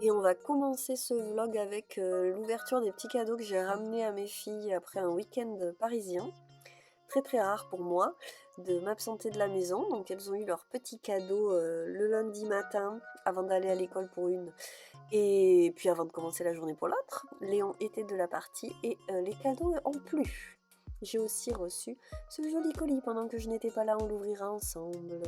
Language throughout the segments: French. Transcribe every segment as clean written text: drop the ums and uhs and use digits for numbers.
Et on va commencer ce vlog avec l'ouverture des petits cadeaux que j'ai ramenés à mes filles après un week-end parisien. Très très rare pour moi de m'absenter de la maison. Donc elles ont eu leurs petits cadeaux le lundi matin avant d'aller à l'école pour une. Et puis avant de commencer la journée pour l'autre. Léon était de la partie et les cadeaux ont plu. J'ai aussi reçu ce joli colis pendant que je n'étais pas là, on l'ouvrira ensemble.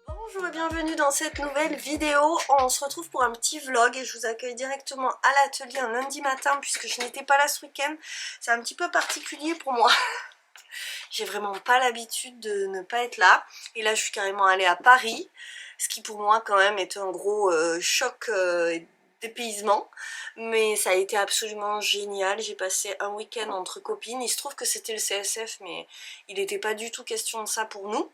Bonjour et bienvenue dans cette nouvelle vidéo. On se retrouve pour un petit vlog et je vous accueille directement à l'atelier un lundi matin puisque je n'étais pas là ce week-end. C'est un petit peu particulier pour moi. J'ai vraiment pas l'habitude de ne pas être là. Et là je suis carrément allée à Paris, ce qui pour moi quand même est un gros choc dépaysement. Mais ça a été absolument génial. J'ai passé un week-end entre copines. Il se trouve que c'était le CSF mais il n'était pas du tout question de ça pour nous.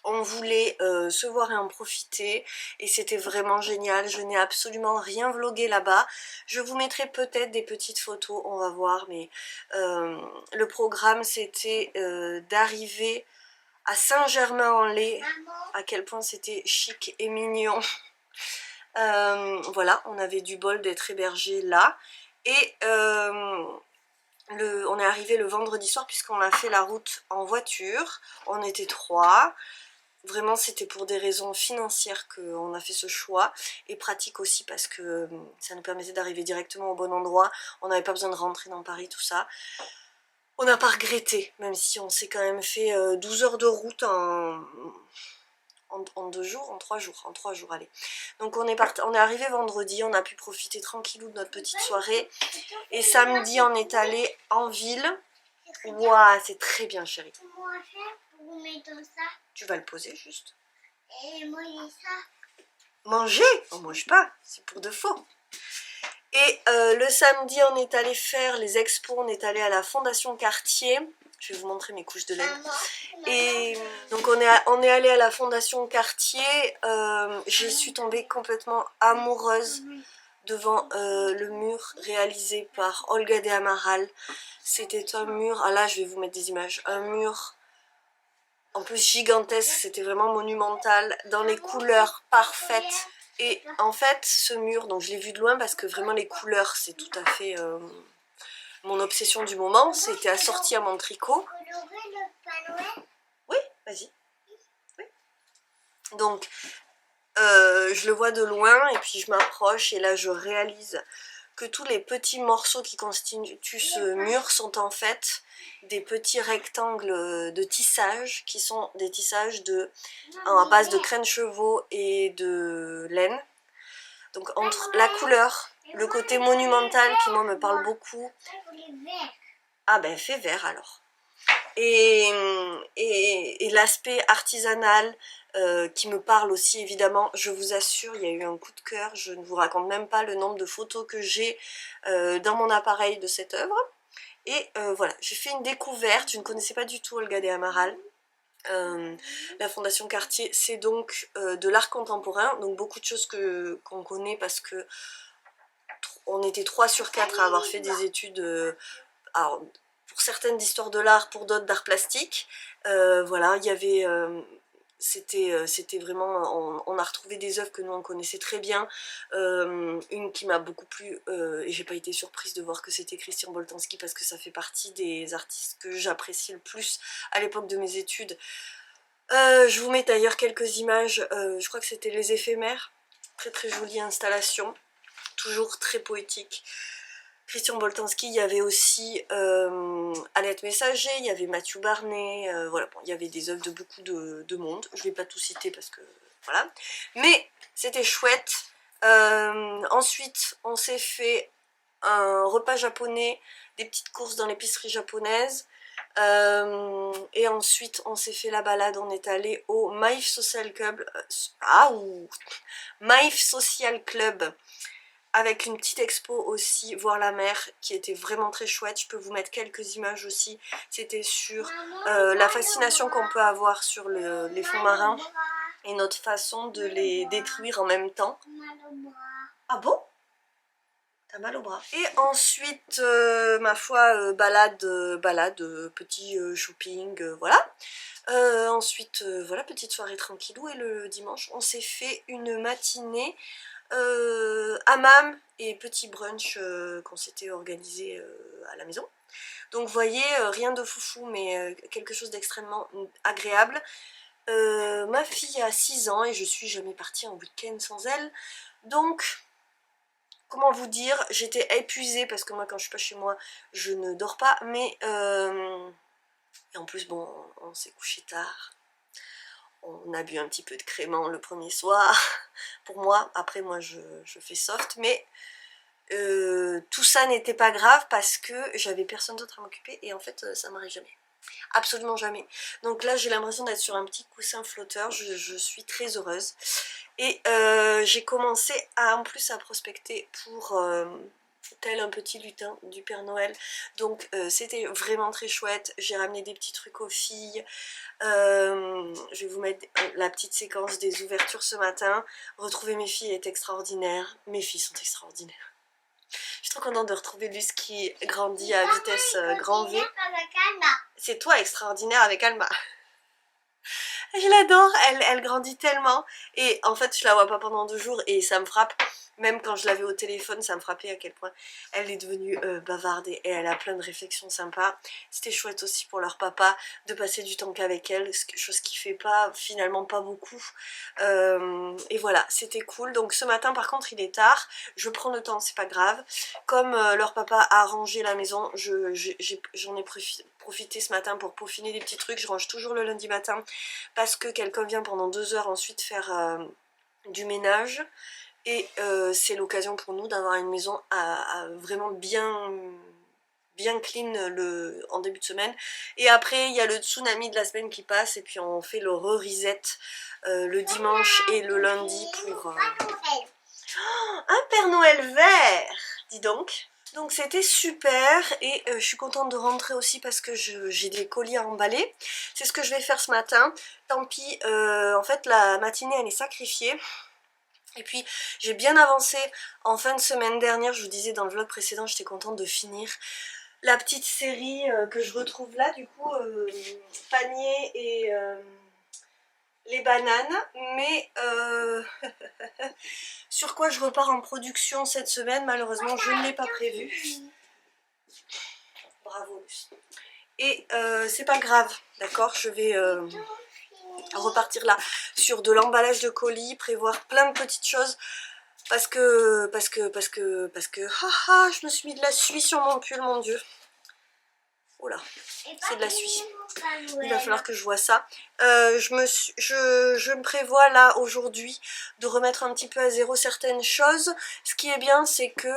On voulait se voir et en profiter et c'était vraiment génial. Je n'ai absolument rien vlogué là-bas. Je vous mettrai peut-être des petites photos, on va voir, mais le programme c'était d'arriver à Saint-Germain-en-Laye, à quel point c'était chic et mignon. Voilà, on avait du bol d'être hébergé là et on est arrivé le vendredi soir puisqu'on a fait la route en voiture. On était trois. Vraiment c'était pour des raisons financières qu'on a fait ce choix et pratique aussi parce que ça nous permettait d'arriver directement au bon endroit. On n'avait pas besoin de rentrer dans Paris, tout ça. On n'a pas regretté, même si on s'est quand même fait 12 heures de route en 2 jours, en 3 jours, allez. Donc on est arrivé vendredi, on a pu profiter tranquillou de notre petite soirée. Et samedi on est allé en ville. Ouah, c'est très bien chérie. Tu vas le poser juste. Et manger ça. Manger? On mange pas, c'est pour de faux. Et le samedi, on est allé faire les expos, on est allé à la Fondation Cartier. Je vais vous montrer mes couches de laine. Et donc on est allé à la Fondation Cartier. Je suis tombée complètement amoureuse devant le mur réalisé par Olga de Amaral. C'était un mur, ah là je vais vous mettre des images, un mur en plus gigantesque, c'était vraiment monumental, dans les couleurs parfaites. Et en fait, ce mur, donc je l'ai vu de loin parce que vraiment les couleurs, c'est tout à fait mon obsession du moment. C'était assorti à mon tricot. Oui, vas-y. Oui. Donc, je le vois de loin et puis je m'approche et là je réalise que tous les petits morceaux qui constituent ce mur sont en fait des petits rectangles de tissage qui sont des tissages à base de crâne de chevaux et de laine. Donc entre la couleur, le côté monumental qui moi me parle beaucoup. Ah ben fais vert alors. Et l'aspect artisanal qui me parle aussi évidemment, je vous assure, il y a eu un coup de cœur, je ne vous raconte même pas le nombre de photos que j'ai dans mon appareil de cette œuvre. Et voilà, j'ai fait une découverte, je ne connaissais pas du tout Olga de Amaral. La Fondation Cartier, c'est donc de l'art contemporain, donc beaucoup de choses qu'on connaît parce que on était 3 sur 4 à avoir fait des études alors, pour certaines d'histoire de l'art, pour d'autres d'art plastique. Voilà, il y avait... c'était vraiment... On a retrouvé des œuvres que nous on connaissait très bien. Une qui m'a beaucoup plu, et j'ai pas été surprise de voir que c'était Christian Boltanski parce que ça fait partie des artistes que j'apprécie le plus à l'époque de mes études. Je vous mets d'ailleurs quelques images, je crois que c'était Les Éphémères. Très très jolie installation, toujours très poétique. Christian Boltanski, il y avait aussi Annette Messager, il y avait Mathieu Barnet, voilà, bon, il y avait des œuvres de beaucoup de monde, je ne vais pas tout citer parce que, voilà, mais c'était chouette. Ensuite, on s'est fait un repas japonais, des petites courses dans l'épicerie japonaise, et ensuite on s'est fait la balade, on est allé au Maïf Social Club, Maïf Social Club, avec une petite expo aussi, voir la mer, qui était vraiment très chouette. Je peux vous mettre quelques images aussi. C'était sur la fascination qu'on peut avoir sur les fonds marins et notre façon de les détruire en même temps. Ah bon? T'as mal au bras. Et ensuite, ma foi, balade, petit shopping, voilà. Ensuite, voilà, petite soirée tranquillou. Et le dimanche, on s'est fait une matinée hammam et petit brunch qu'on s'était organisé à la maison. Donc vous voyez, rien de foufou, mais quelque chose d'extrêmement agréable. Ma fille a 6 ans et je suis jamais partie en week-end sans elle. Donc, comment vous dire, j'étais épuisée parce que moi quand je suis pas chez moi, je ne dors pas. Mais, et en plus bon, on s'est couché tard. On a bu un petit peu de crément le premier soir, pour moi. Après moi je fais soft, mais tout ça n'était pas grave parce que j'avais personne d'autre à m'occuper et en fait ça m'arrive jamais. Absolument jamais. Donc là j'ai l'impression d'être sur un petit coussin flotteur, je suis très heureuse. Et j'ai commencé en plus à prospecter pour tel un petit lutin du Père Noël. Donc c'était vraiment très chouette. J'ai ramené des petits trucs aux filles. Je vais vous mettre la petite séquence des ouvertures ce matin. Retrouver mes filles est extraordinaire. Mes filles sont extraordinaires. Je suis trop contente de retrouver Luce qui grandit à vitesse grand V. C'est toi extraordinaire avec Alma. Je l'adore, elle grandit tellement. Et en fait, je la vois pas pendant 2 jours et ça me frappe. Même quand je l'avais au téléphone, ça me frappait à quel point elle est devenue bavarde et elle a plein de réflexions sympas. C'était chouette aussi pour leur papa de passer du temps qu'avec elle, chose qu'il fait pas, finalement pas beaucoup. Et voilà, c'était cool. Donc ce matin par contre il est tard, je prends le temps, c'est pas grave. Comme leur papa a rangé la maison, j'en ai profité ce matin pour peaufiner des petits trucs. Je range toujours le lundi matin parce que quelqu'un vient pendant 2 heures ensuite faire du ménage. Et c'est l'occasion pour nous d'avoir une maison à vraiment bien clean en début de semaine. Et après il y a le tsunami de la semaine qui passe et puis on fait le re-reset le dimanche et le lundi pour un Père Noël vert, dis donc. Donc c'était super et je suis contente de rentrer aussi parce que j'ai des colis à emballer. C'est ce que je vais faire ce matin. Tant pis, en fait la matinée elle est sacrifiée. Et puis j'ai bien avancé en fin de semaine dernière, je vous disais dans le vlog précédent, j'étais contente de finir la petite série que je retrouve là, du coup, panier et les bananes. Mais sur quoi je repars en production cette semaine, malheureusement je ne l'ai pas prévu. Bravo Luce. Et c'est pas grave, d'accord, je vais repartir là sur de l'emballage de colis, prévoir plein de petites choses parce que haha, je me suis mis de la suie sur mon pull, mon dieu. Oh là, c'est de la suie. Il va falloir que je vois ça. Je me prévois là aujourd'hui de remettre un petit peu à zéro certaines choses. Ce qui est bien, c'est que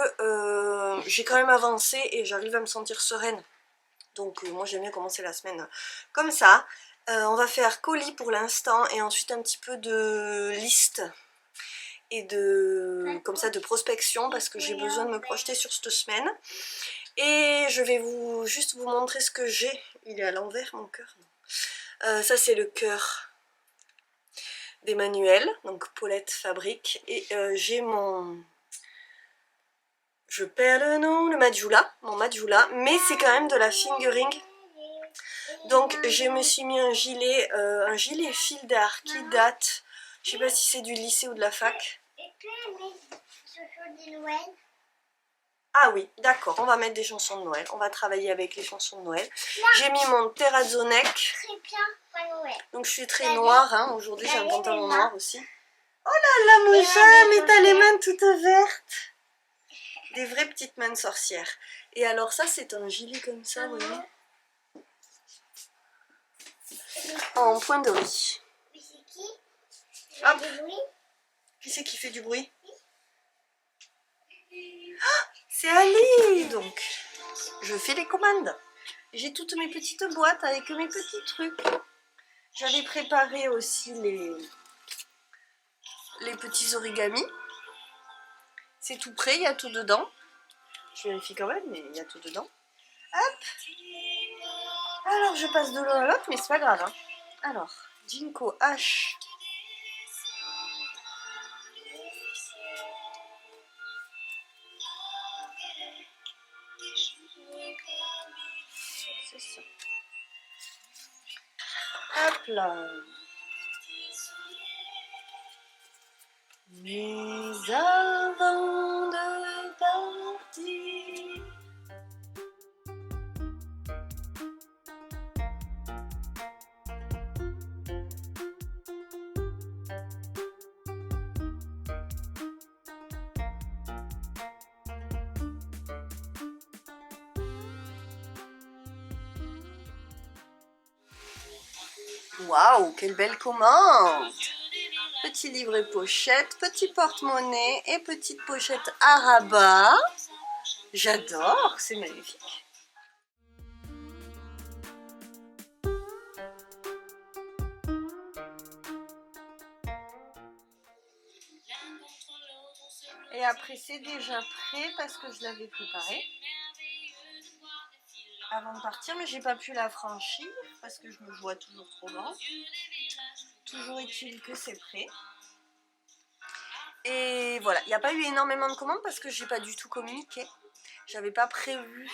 j'ai quand même avancé et j'arrive à me sentir sereine. Donc moi j'aime bien commencer la semaine comme ça. On va faire colis pour l'instant et ensuite un petit peu de liste et comme ça de prospection parce que j'ai besoin de me projeter sur cette semaine. Et je vais juste vous montrer ce que j'ai. Il est à l'envers mon cœur. Ça c'est le cœur d'Emmanuel, donc Paulette fabrique. Et j'ai je perds le nom, le Majula, mon Majula, mais c'est quand même de la fingering. Donc je me suis mis un gilet fil d'art qui date, je sais pas si c'est du lycée ou de la fac. Ah oui, d'accord, on va mettre des chansons de Noël, on va travailler avec les chansons de Noël. J'ai mis mon terrazzo neck. Donc je suis très noire, hein. Aujourd'hui j'ai un pantalon noir aussi. Oh là là mon chat, mais t'as les mains toutes vertes. Des vraies petites mains de sorcière. Et alors ça c'est un gilet comme ça, vous voyez, en point de riz. Hop. Qui c'est qui fait du bruit? Ah, c'est Ali. Donc je fais les commandes. J'ai toutes mes petites boîtes avec mes petits trucs. J'avais préparé aussi les petits origamis. C'est tout prêt, il y a tout dedans. Je vérifie quand même, mais il y a tout dedans. Hop. Alors je passe de l'un à l'autre, mais c'est pas grave. Hein. Alors, Jinko H. C'est ça. Hop. simple. Mais avant de partir, waouh, quelle belle commande! Petit livret pochette, petit porte-monnaie et petite pochette à rabat. J'adore, c'est magnifique. Et après c'est déjà prêt parce que je l'avais préparé avant de partir, mais j'ai pas pu la franchir parce que je me vois toujours trop grande. Toujours est-il que c'est prêt. Et voilà, il n'y a pas eu énormément de commandes parce que j'ai pas du tout communiqué. J'avais pas prévu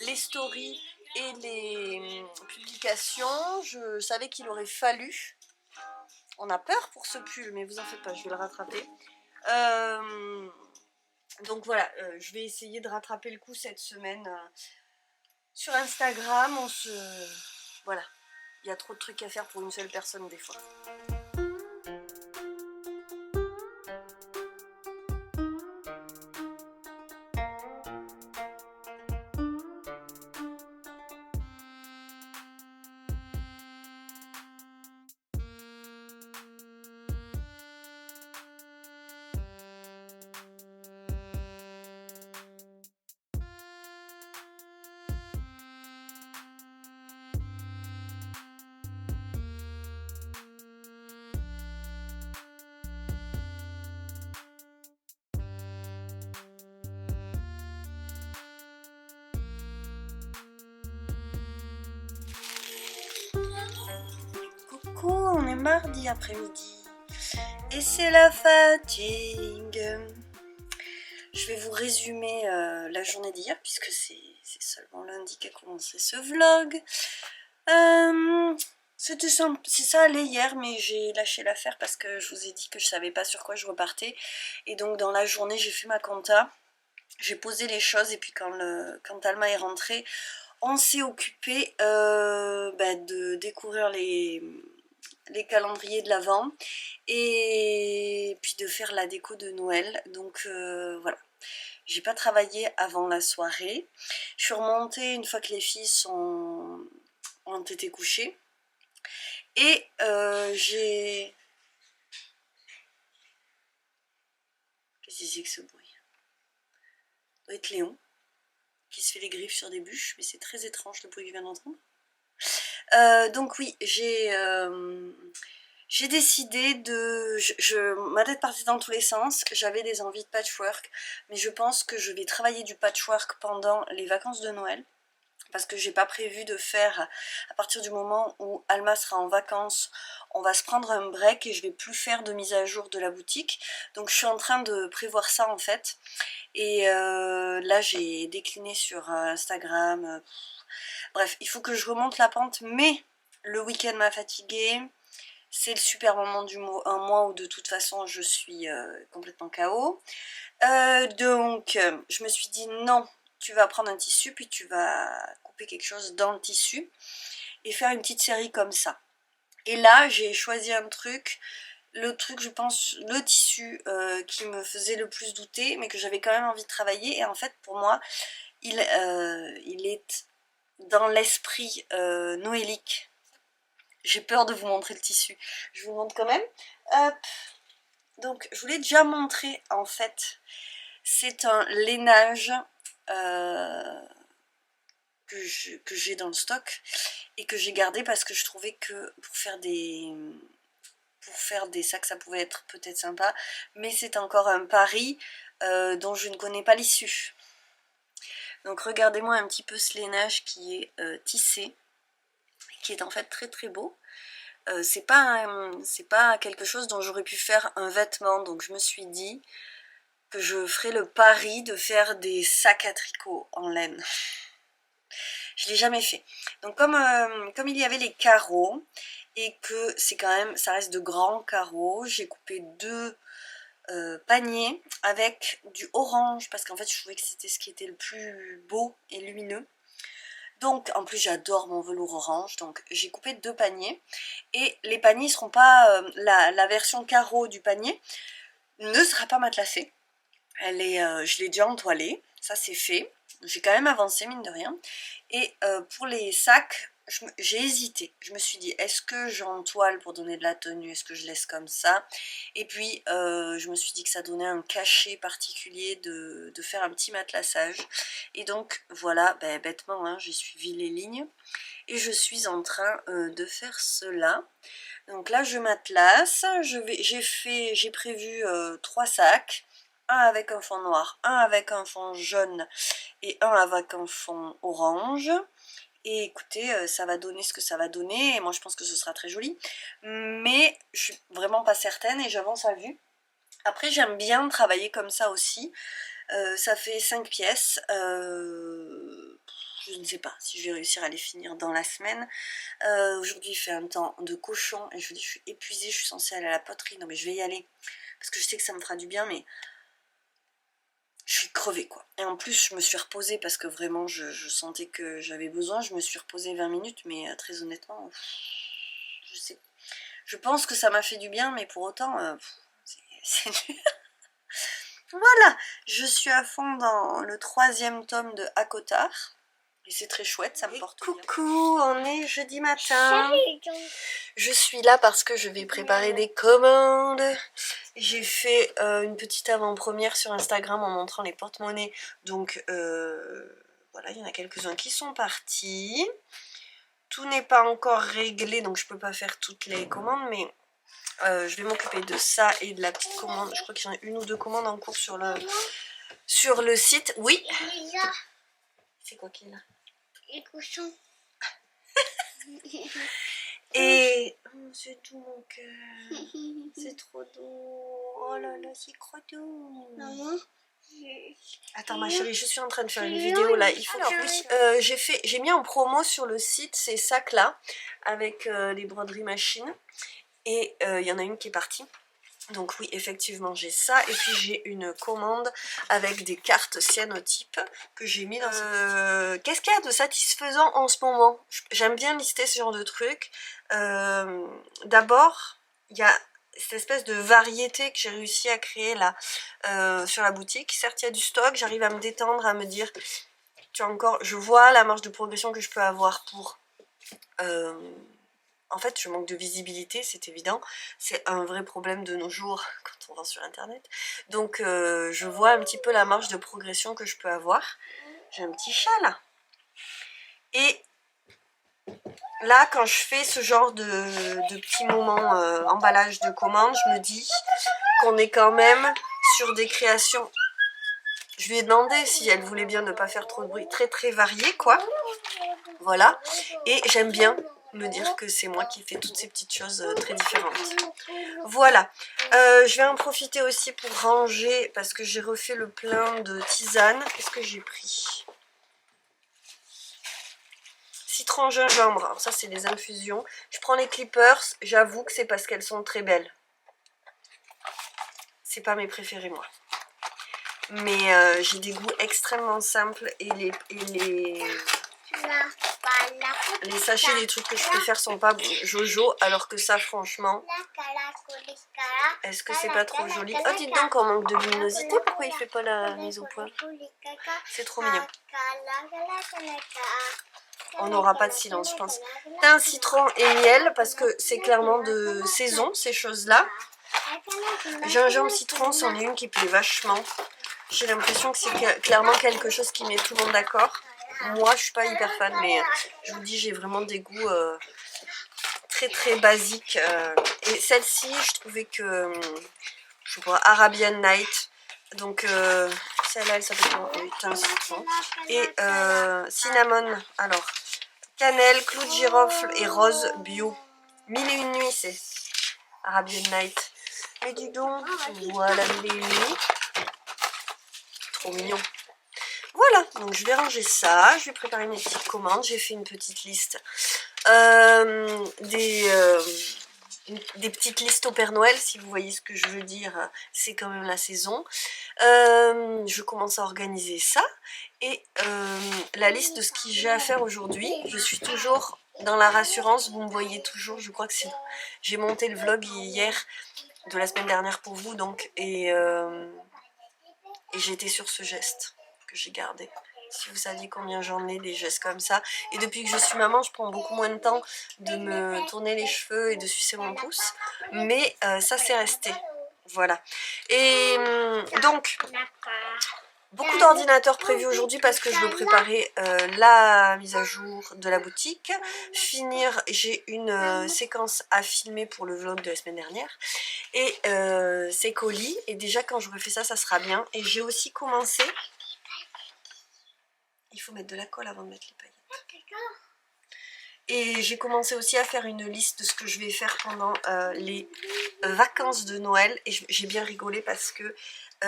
les stories et les publications. Je savais qu'il aurait fallu. On a peur pour ce pull, mais vous en faites pas, je vais le rattraper. Donc voilà, je vais essayer de rattraper le coup cette semaine sur Instagram. Voilà, il y a trop de trucs à faire pour une seule personne des fois. Coucou, on est mardi après-midi et c'est la fatigue. Je vais vous résumer la journée d'hier puisque c'est seulement lundi qu'a commencé ce vlog. Ça allait hier, mais j'ai lâché l'affaire parce que je vous ai dit que je savais pas sur quoi je repartais. Et donc dans la journée j'ai fait ma compta, j'ai posé les choses et puis quand Alma est rentrée, on s'est occupé de découvrir les calendriers de l'Avent et puis de faire la déco de Noël. Donc voilà, j'ai pas travaillé avant la soirée. Je suis remontée une fois que les filles ont été couchées et j'ai... Qu'est-ce que c'est que ce bruit? Ça doit être Léon qui se fait les griffes sur des bûches, mais c'est très étrange le bruit que je viens d'entendre. Donc oui, j'ai décidé de... ma tête partait dans tous les sens, j'avais des envies de patchwork, mais je pense que je vais travailler du patchwork pendant les vacances de Noël, parce que j'ai pas prévu de faire, à partir du moment où Alma sera en vacances, on va se prendre un break et je vais plus faire de mise à jour de la boutique, donc je suis en train de prévoir ça en fait, et là j'ai décliné sur Instagram, bref, il faut que je remonte la pente, mais le week-end m'a fatiguée. C'est le super moment du mois où de toute façon je suis complètement KO. Donc je me suis dit non, tu vas prendre un tissu puis tu vas couper quelque chose dans le tissu et faire une petite série comme ça. Et là j'ai choisi un truc, le truc je pense, le tissu qui me faisait le plus douter mais que j'avais quand même envie de travailler, et en fait pour moi il est dans l'esprit noélique. J'ai peur de vous montrer le tissu. Je vous montre quand même. Hop. Donc, je vous l'ai déjà montré, en fait. C'est un lainage que j'ai dans le stock et que j'ai gardé parce que je trouvais que pour faire des sacs, ça pouvait être peut-être sympa. Mais c'est encore un pari dont je ne connais pas l'issue. Donc, regardez-moi un petit peu ce lainage qui est tissé, qui est en fait très très beau. C'est pas quelque chose dont j'aurais pu faire un vêtement, donc je me suis dit que je ferais le pari de faire des sacs à tricot en laine. Je l'ai jamais fait. Donc comme il y avait les carreaux et que c'est quand même, ça reste de grands carreaux. J'ai coupé 2 paniers avec du orange parce qu'en fait je trouvais que c'était ce qui était le plus beau et lumineux. Donc en plus j'adore mon velours orange, donc j'ai coupé 2 paniers et les paniers ne seront pas, la version carreau du panier ne sera pas matelassée. Elle est, je l'ai déjà entoilée, ça c'est fait. J'ai quand même avancé mine de rien. Et pour les sacs, j'ai hésité. Je me suis dit, est-ce que j'entoile pour donner de la tenue? Est-ce que je laisse comme ça? Et puis je me suis dit que ça donnait un cachet particulier de faire un petit matelassage. Et donc voilà, ben, bêtement, hein, j'ai suivi les lignes. Et je suis en train de faire cela. Donc là je matelasse, j'ai prévu 3 sacs. Un avec un fond noir, un avec un fond jaune et un avec un fond orange. Et écoutez, ça va donner ce que ça va donner. Et moi je pense que ce sera très joli. Mais je suis vraiment pas certaine et j'avance à vue. Après j'aime bien travailler comme ça aussi. Ça fait 5 pièces. Je ne sais pas si je vais réussir à les finir dans la semaine. Aujourd'hui il fait un temps de cochon et je vous dis je suis épuisée, je suis censée aller à la poterie. Non mais je vais y aller parce que je sais que ça me fera du bien, mais je suis crevée quoi. Et en plus je me suis reposée parce que vraiment je sentais que j'avais besoin. Je me suis reposée 20 minutes mais très honnêtement, je pense que ça m'a fait du bien, mais pour autant c'est dur. Voilà, je suis à fond dans le 3e tome de Akotard. Et c'est très chouette, ça me porte bien. Coucou, on est jeudi matin. Je suis là parce que je vais préparer des commandes. J'ai fait une petite avant-première sur Instagram en montrant les porte-monnaies. Donc voilà, il y en a quelques-uns qui sont partis. Tout n'est pas encore réglé, donc je peux pas faire toutes les commandes, mais je vais m'occuper de ça et de la petite commande. Je crois qu'il y en a 1 ou 2 commandes en cours sur le site. Oui. C'est quoi qui est là? Les cochons. Et oh, c'est tout mon cœur. C'est trop doux. Oh là là, c'est trop doux. Maman. Attends ma chérie, je suis en train de faire une vidéo là. Il faut que j'ai mis en promo sur le site ces sacs là avec les broderies machines. Et il y en a une qui est partie. Donc oui, effectivement, j'ai ça. Et puis j'ai une commande avec des cartes cyanotypes que j'ai mis dans Qu'est-ce qu'il y a de satisfaisant en ce moment? J'aime bien lister ce genre de trucs. D'abord, il y a cette espèce de variété que j'ai réussi à créer là sur la boutique. Certes, il y a du stock, j'arrive à me détendre, à me dire, tu vois encore, je vois la marge de progression que je peux avoir pour... En fait, je manque de visibilité, c'est évident. C'est un vrai problème de nos jours quand on vend sur internet. Donc je vois un petit peu la marge de progression que je peux avoir. J'ai un petit chat là. Et là, quand je fais ce genre de petits moments emballage de commande, je me dis qu'on est quand même sur des créations. Je lui ai demandé si elle voulait bien ne pas faire trop de bruit, très très varié quoi. Voilà. Et j'aime bien me dire que c'est moi qui fais toutes ces petites choses très différentes. Voilà, je vais en profiter aussi pour ranger parce que j'ai refait le plein de tisanes. Qu'est-ce que j'ai pris? Citron gingembre, alors ça c'est des infusions. Je prends les clippers, j'avoue que c'est parce qu'elles sont très belles. C'est pas mes préférés moi. Mais j'ai des goûts extrêmement simples et les sachets des trucs que je préfère sont pas Jojo, alors que ça franchement, est-ce que c'est pas trop joli? Oh dites donc, on manque de luminosité, pourquoi il fait pas la mise au point? C'est trop mignon. On n'aura pas de silence je pense. Thym, citron et miel parce que c'est clairement de saison ces choses là. Gingembre, citron, c'en est une qui plaît vachement. J'ai l'impression que c'est clairement quelque chose qui met tout le monde d'accord. Moi je suis pas hyper fan, mais je vous dis j'ai vraiment des goûts très très basiques. Et celle-ci je trouvais que, je sais pas, Arabian Night. Donc celle-là elle s'appelle un citron. Et cinnamon, alors cannelle, clou de girofle et rose bio. 1001 nuits c'est Arabian Night. Mais dis donc, voilà 1001 nuits. Trop mignon. Voilà, donc je vais ranger ça, je vais préparer mes petites commandes, j'ai fait une petite liste Des petites listes au Père Noël, si vous voyez ce que je veux dire, c'est quand même la saison. Je commence à organiser ça. Et la liste de ce que j'ai à faire aujourd'hui, je suis toujours dans la rassurance, vous me voyez toujours, je crois que c'est... J'ai monté le vlog hier de la semaine dernière pour vous, donc, et j'étais sur ce geste que j'ai gardé. Si vous saviez combien j'en ai des gestes comme ça. Et depuis que je suis maman, je prends beaucoup moins de temps de me tourner les cheveux et de sucer mon pouce. Mais ça, c'est resté. Voilà. Et donc, beaucoup d'ordinateurs prévus aujourd'hui parce que je veux préparer la mise à jour de la boutique. Finir, j'ai une séquence à filmer pour le vlog de la semaine dernière. Et ces colis. Et déjà, quand j'aurai fait ça, ça sera bien. Et j'ai aussi commencé... Il faut mettre de la colle avant de mettre les paillettes. Et j'ai commencé aussi à faire une liste de ce que je vais faire pendant les vacances de Noël. Et j'ai bien rigolé parce que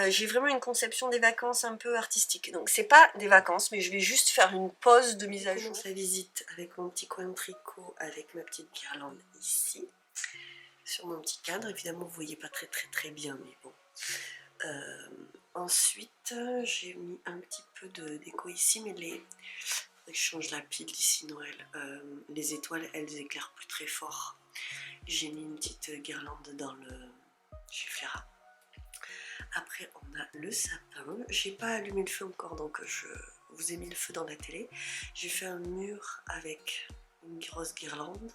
j'ai vraiment une conception des vacances un peu artistique. Donc c'est pas des vacances, mais je vais juste faire une pause de mise à jour. Je commence la visite avec mon petit coin de tricot, avec ma petite guirlande ici. Sur mon petit cadre, évidemment vous voyez pas très bien, mais bon. Ensuite, j'ai mis un petit peu de déco ici, mais je change la pile d'ici Noël. Les étoiles, elles éclairent plus très fort. J'ai mis une petite guirlande dans le chifflera. Après, on a le sapin. J'ai pas allumé le feu encore, donc je vous ai mis le feu dans la télé. J'ai fait un mur avec une grosse guirlande.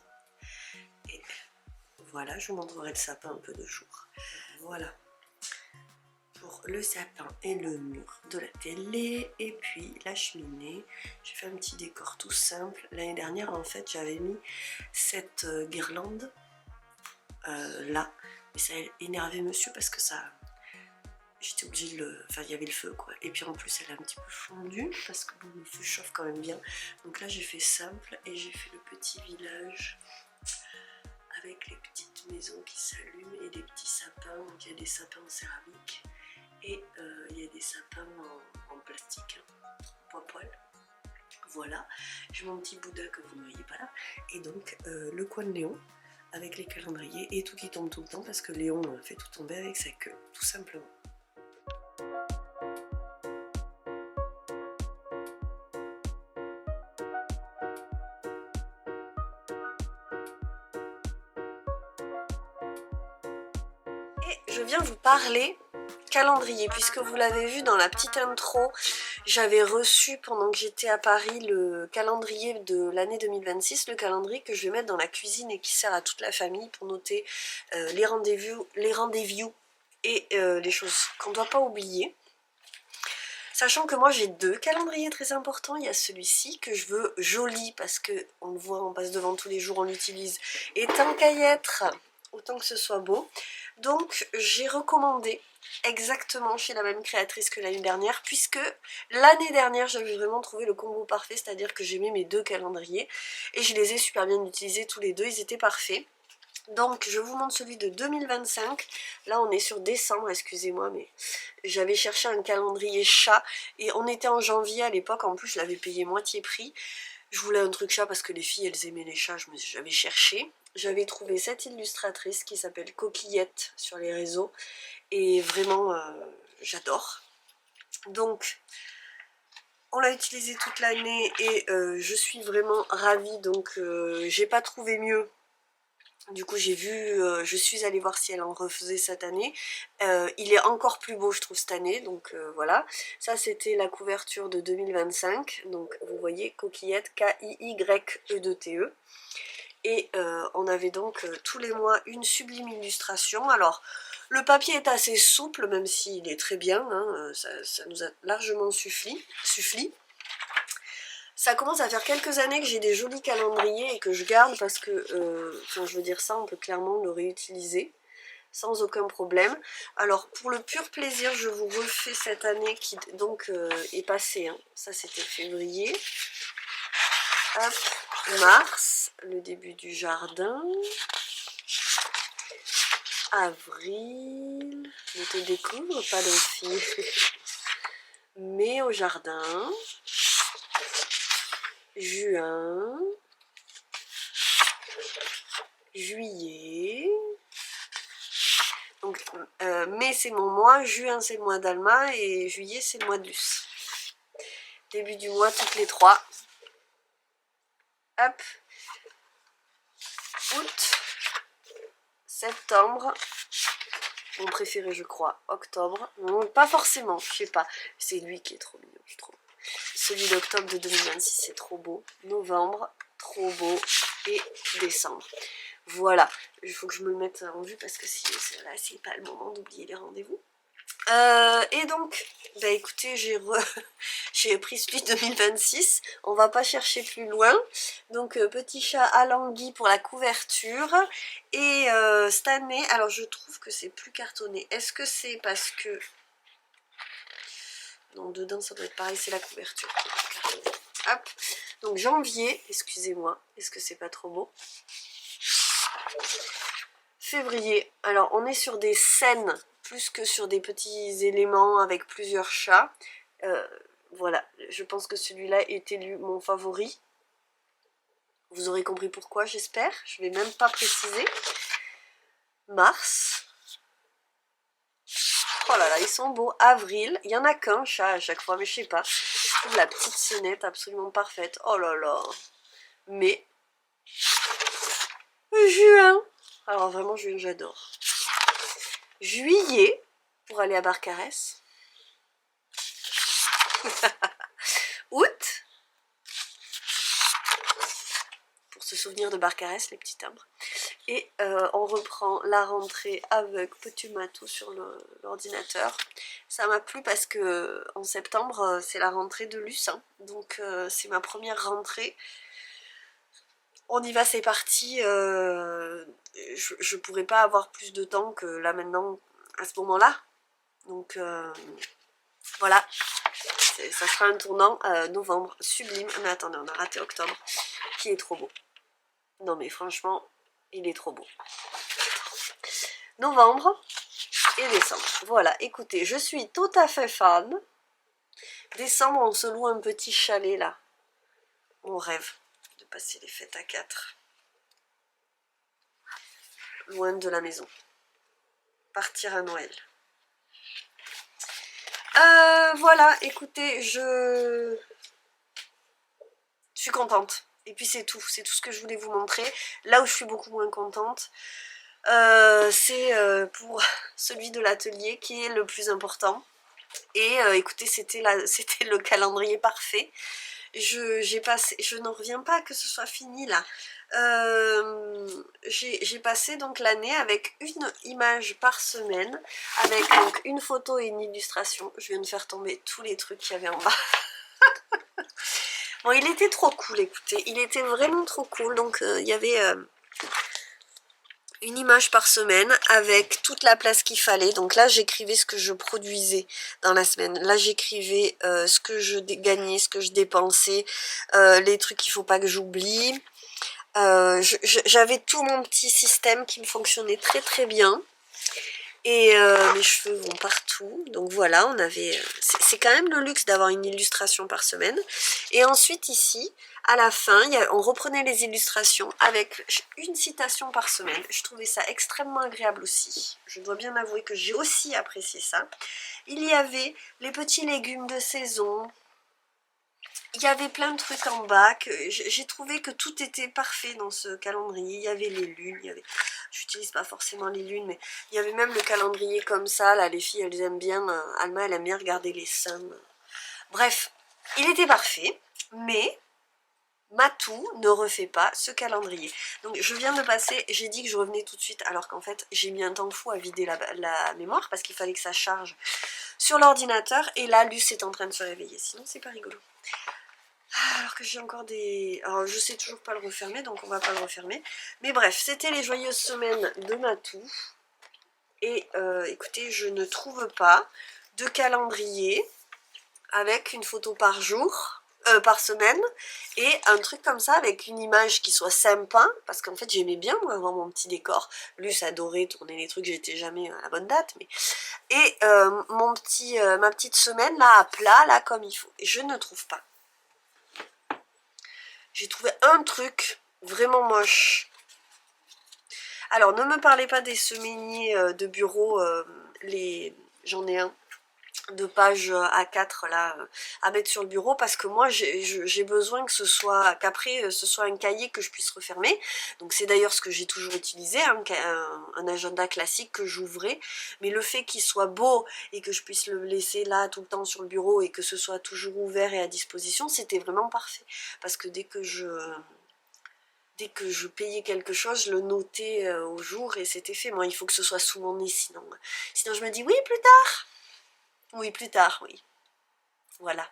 Et voilà, je vous montrerai le sapin un peu de jour. Voilà. Pour le sapin et le mur de la télé, et puis la cheminée, j'ai fait un petit décor tout simple. L'année dernière en fait j'avais mis cette guirlande là, mais ça a énervé monsieur parce que ça, j'étais obligée de le... Enfin il y avait le feu quoi, et puis en plus elle a un petit peu fondu parce que bon, le feu chauffe quand même bien, donc là j'ai fait simple et j'ai fait le petit village avec les petites maisons qui s'allument et des petits sapins. Donc il y a des sapins en céramique et il y a des sapins en plastique, poil poil. Voilà, j'ai mon petit Bouddha que vous ne voyez pas là, et donc le coin de Léon avec les calendriers et tout qui tombe tout le temps parce que Léon fait tout tomber avec sa queue, tout simplement. Et je viens vous parler calendrier, puisque vous l'avez vu dans la petite intro, j'avais reçu pendant que j'étais à Paris le calendrier de l'année 2026, le calendrier que je vais mettre dans la cuisine et qui sert à toute la famille pour noter les rendez-vous et les choses qu'on ne doit pas oublier. Sachant que moi j'ai deux calendriers très importants, il y a celui-ci que je veux joli parce que on le voit, on passe devant tous les jours, on l'utilise, et tant qu'à y être, autant que ce soit beau. Donc j'ai recommandé exactement chez la même créatrice que l'année dernière, puisque l'année dernière j'avais vraiment trouvé le combo parfait, c'est-à-dire que j'ai mis mes deux calendriers et je les ai super bien utilisés tous les deux, ils étaient parfaits. Donc je vous montre celui de 2025, là on est sur décembre, excusez-moi, mais j'avais cherché un calendrier chat et on était en janvier à l'époque, en plus je l'avais payé moitié prix. Je voulais un truc chat parce que les filles elles aimaient les chats, j'avais cherché. J'avais trouvé cette illustratrice qui s'appelle Coquillette sur les réseaux et vraiment j'adore. Donc on l'a utilisé toute l'année et je suis vraiment ravie, donc j'ai pas trouvé mieux. Du coup j'ai vu, je suis allée voir si elle en refaisait cette année. Il est encore plus beau je trouve cette année, donc voilà. Ça c'était la couverture de 2025, donc vous voyez Coquillette, K-I-Y-E-2-T-E. Et on avait donc tous les mois une sublime illustration. Alors le papier est assez souple même s'il est très bien, hein, ça nous a largement suffi. Ça commence à faire quelques années que j'ai des jolis calendriers et que je garde parce que, enfin je veux dire ça, on peut clairement le réutiliser sans aucun problème. Alors pour le pur plaisir, je vous refais cette année qui donc est passée, hein. Ça c'était février. Hop, mars, le début du jardin. Avril, ne te découvre pas d'un fil. Mai au jardin. Juin, juillet. Donc, mai c'est mon mois, juin c'est le mois d'Alma et juillet c'est le mois de Luce. Début du mois, toutes les 3. Hop. Août, septembre, mon préféré je crois, octobre, non, pas forcément, je sais pas, c'est lui qui est trop mignon je trouve. Celui d'octobre de 2026 c'est trop beau, novembre, trop beau, et décembre. Voilà, il faut que je me le mette en vue parce que si là c'est pas le moment d'oublier les rendez-vous. Et donc, bah écoutez, j'ai pris celui de 2026, on va pas chercher plus loin. Donc petit chat alangui pour la couverture. Et cette année, alors je trouve que c'est plus cartonné. Est-ce que c'est parce que... Non, dedans ça doit être pareil, c'est la couverture qui est plus cartonnée. Hop, donc janvier, excusez-moi, est-ce que c'est pas trop beau? Février, alors on est sur des scènes plus que sur des petits éléments avec plusieurs chats. Voilà, je pense que celui-là est élu mon favori. Vous aurez compris pourquoi, j'espère. Je vais même pas préciser. Mars. Oh là là, ils sont beaux. Avril, il y en a qu'un chat à chaque fois, mais je sais pas. Je trouve la petite scénette absolument parfaite. Oh là là. Mai. Juin. Alors vraiment, juin, j'adore. Juillet, pour aller à Barcarès. Août, pour se souvenir de Barcarès, les petits timbres. Et on reprend la rentrée avec Petit Matou sur l'ordinateur. Ça m'a plu parce que en septembre, c'est la rentrée de Luce. Hein. Donc c'est ma première rentrée. On y va, c'est parti. Je pourrais pas avoir plus de temps que là maintenant, à ce moment-là. Donc voilà. Ça sera un tournant novembre sublime. Mais attendez, on a raté octobre, qui est trop beau. Non mais franchement, il est trop beau. Novembre et décembre. Voilà, écoutez, je suis tout à fait fan. Décembre, on se loue un petit chalet là. On rêve de passer les fêtes à 4. Loin de la maison. Partir à Noël. Voilà, écoutez, je suis contente. Et puis c'est tout ce que je voulais vous montrer. Là où je suis beaucoup moins contente, c'est pour celui de l'atelier qui est le plus important. Et écoutez, c'était le calendrier parfait. Je n'en reviens pas que ce soit fini là. J'ai passé donc l'année avec une image par semaine, avec donc une photo et une illustration. Je viens de faire tomber tous les trucs qu'il y avait en bas. Bon, il était trop cool, écoutez, il était vraiment trop cool. Donc il y avait une image par semaine avec toute la place qu'il fallait. Donc là, j'écrivais ce que je produisais dans la semaine. Là, j'écrivais ce que je gagnais, ce que je dépensais, les trucs qu'il faut pas que j'oublie. J'avais tout mon petit système qui me fonctionnait très très bien. Et mes cheveux vont partout. Donc voilà, on avait... C'est quand même le luxe d'avoir une illustration par semaine. Et ensuite ici, à la fin, on reprenait les illustrations avec une citation par semaine. Je trouvais ça extrêmement agréable aussi. Je dois bien avouer que j'ai aussi apprécié ça. Il y avait les petits légumes de saison. Il y avait plein de trucs en bas. J'ai trouvé que tout était parfait dans ce calendrier. Il y avait les lunes. J'utilise pas forcément les lunes, mais il y avait même le calendrier comme ça. Là, les filles, elles aiment bien. Alma, elle aime bien regarder les seins. Bref, il était parfait. Mais Matou ne refait pas ce calendrier. Donc je viens de passer, j'ai dit que je revenais tout de suite, alors qu'en fait j'ai mis un temps fou à vider la mémoire parce qu'il fallait que ça charge sur l'ordinateur. Et là, Luce est en train de se réveiller. Sinon, c'est pas rigolo. Alors que j'ai encore des... Alors je sais toujours pas le refermer, donc on va pas le refermer. Mais bref, c'était les joyeuses semaines de Matou. Et écoutez, je ne trouve pas de calendrier avec une photo par jour, par semaine, et un truc comme ça avec une image qui soit sympa, parce qu'en fait j'aimais bien moi avoir mon petit décor. Luce adorait tourner les trucs, j'étais jamais à la bonne date, mais... Et ma petite semaine là à plat, là comme il faut. Et je ne trouve pas. J'ai trouvé un truc vraiment moche. Alors, ne me parlez pas des semainiers de bureau, j'en ai un de page A4 là à mettre sur le bureau parce que moi j'ai besoin que ce soit qu'après ce soit un cahier que je puisse refermer. Donc c'est d'ailleurs ce que j'ai toujours utilisé, un agenda classique que j'ouvrais, mais le fait qu'il soit beau et que je puisse le laisser là tout le temps sur le bureau et que ce soit toujours ouvert et à disposition, c'était vraiment parfait parce que dès que je payais quelque chose, je le notais au jour et c'était fait. Moi, il faut que ce soit sous mon nez, sinon je me dis oui, plus tard. Oui, plus tard, oui. Voilà.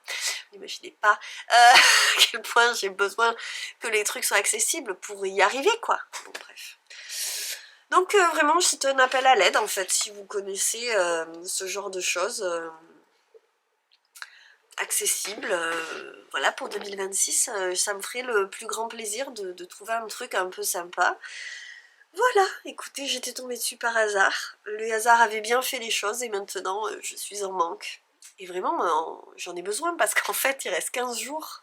Vous n'imaginez pas à quel point j'ai besoin que les trucs soient accessibles pour y arriver, quoi. Bon, bref. Donc, vraiment, c'est un appel à l'aide, en fait, si vous connaissez ce genre de choses accessibles. Voilà, pour 2026, ça me ferait le plus grand plaisir de trouver un truc un peu sympa. Voilà, écoutez, j'étais tombée dessus par hasard. Le hasard avait bien fait les choses et maintenant je suis en manque. Et vraiment, j'en ai besoin parce qu'en fait, il reste 15 jours.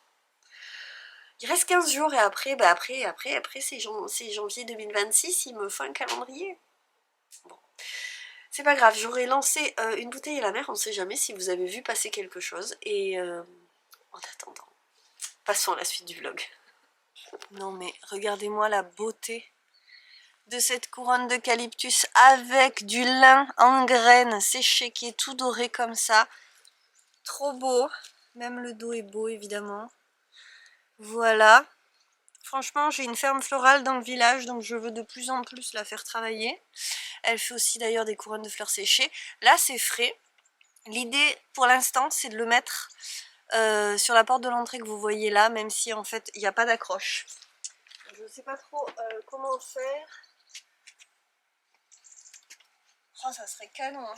Il reste 15 jours et après, c'est janvier 2026, il me faut un calendrier. Bon, c'est pas grave, j'aurais lancé une bouteille à la mer, on ne sait jamais si vous avez vu passer quelque chose. Et en attendant, passons à la suite du vlog. Non mais regardez-moi la beauté de cette couronne d'eucalyptus avec du lin en graines séché qui est tout doré comme ça. Trop beau. Même le dos est beau évidemment. Voilà. Franchement, j'ai une ferme florale dans le village, donc je veux de plus en plus la faire travailler. Elle fait aussi d'ailleurs des couronnes de fleurs séchées. Là, c'est frais. L'idée pour l'instant, c'est de le mettre sur la porte de l'entrée que vous voyez là, même si en fait, il n'y a pas d'accroche. Je ne sais pas trop comment faire. Oh, ça serait canon, hein.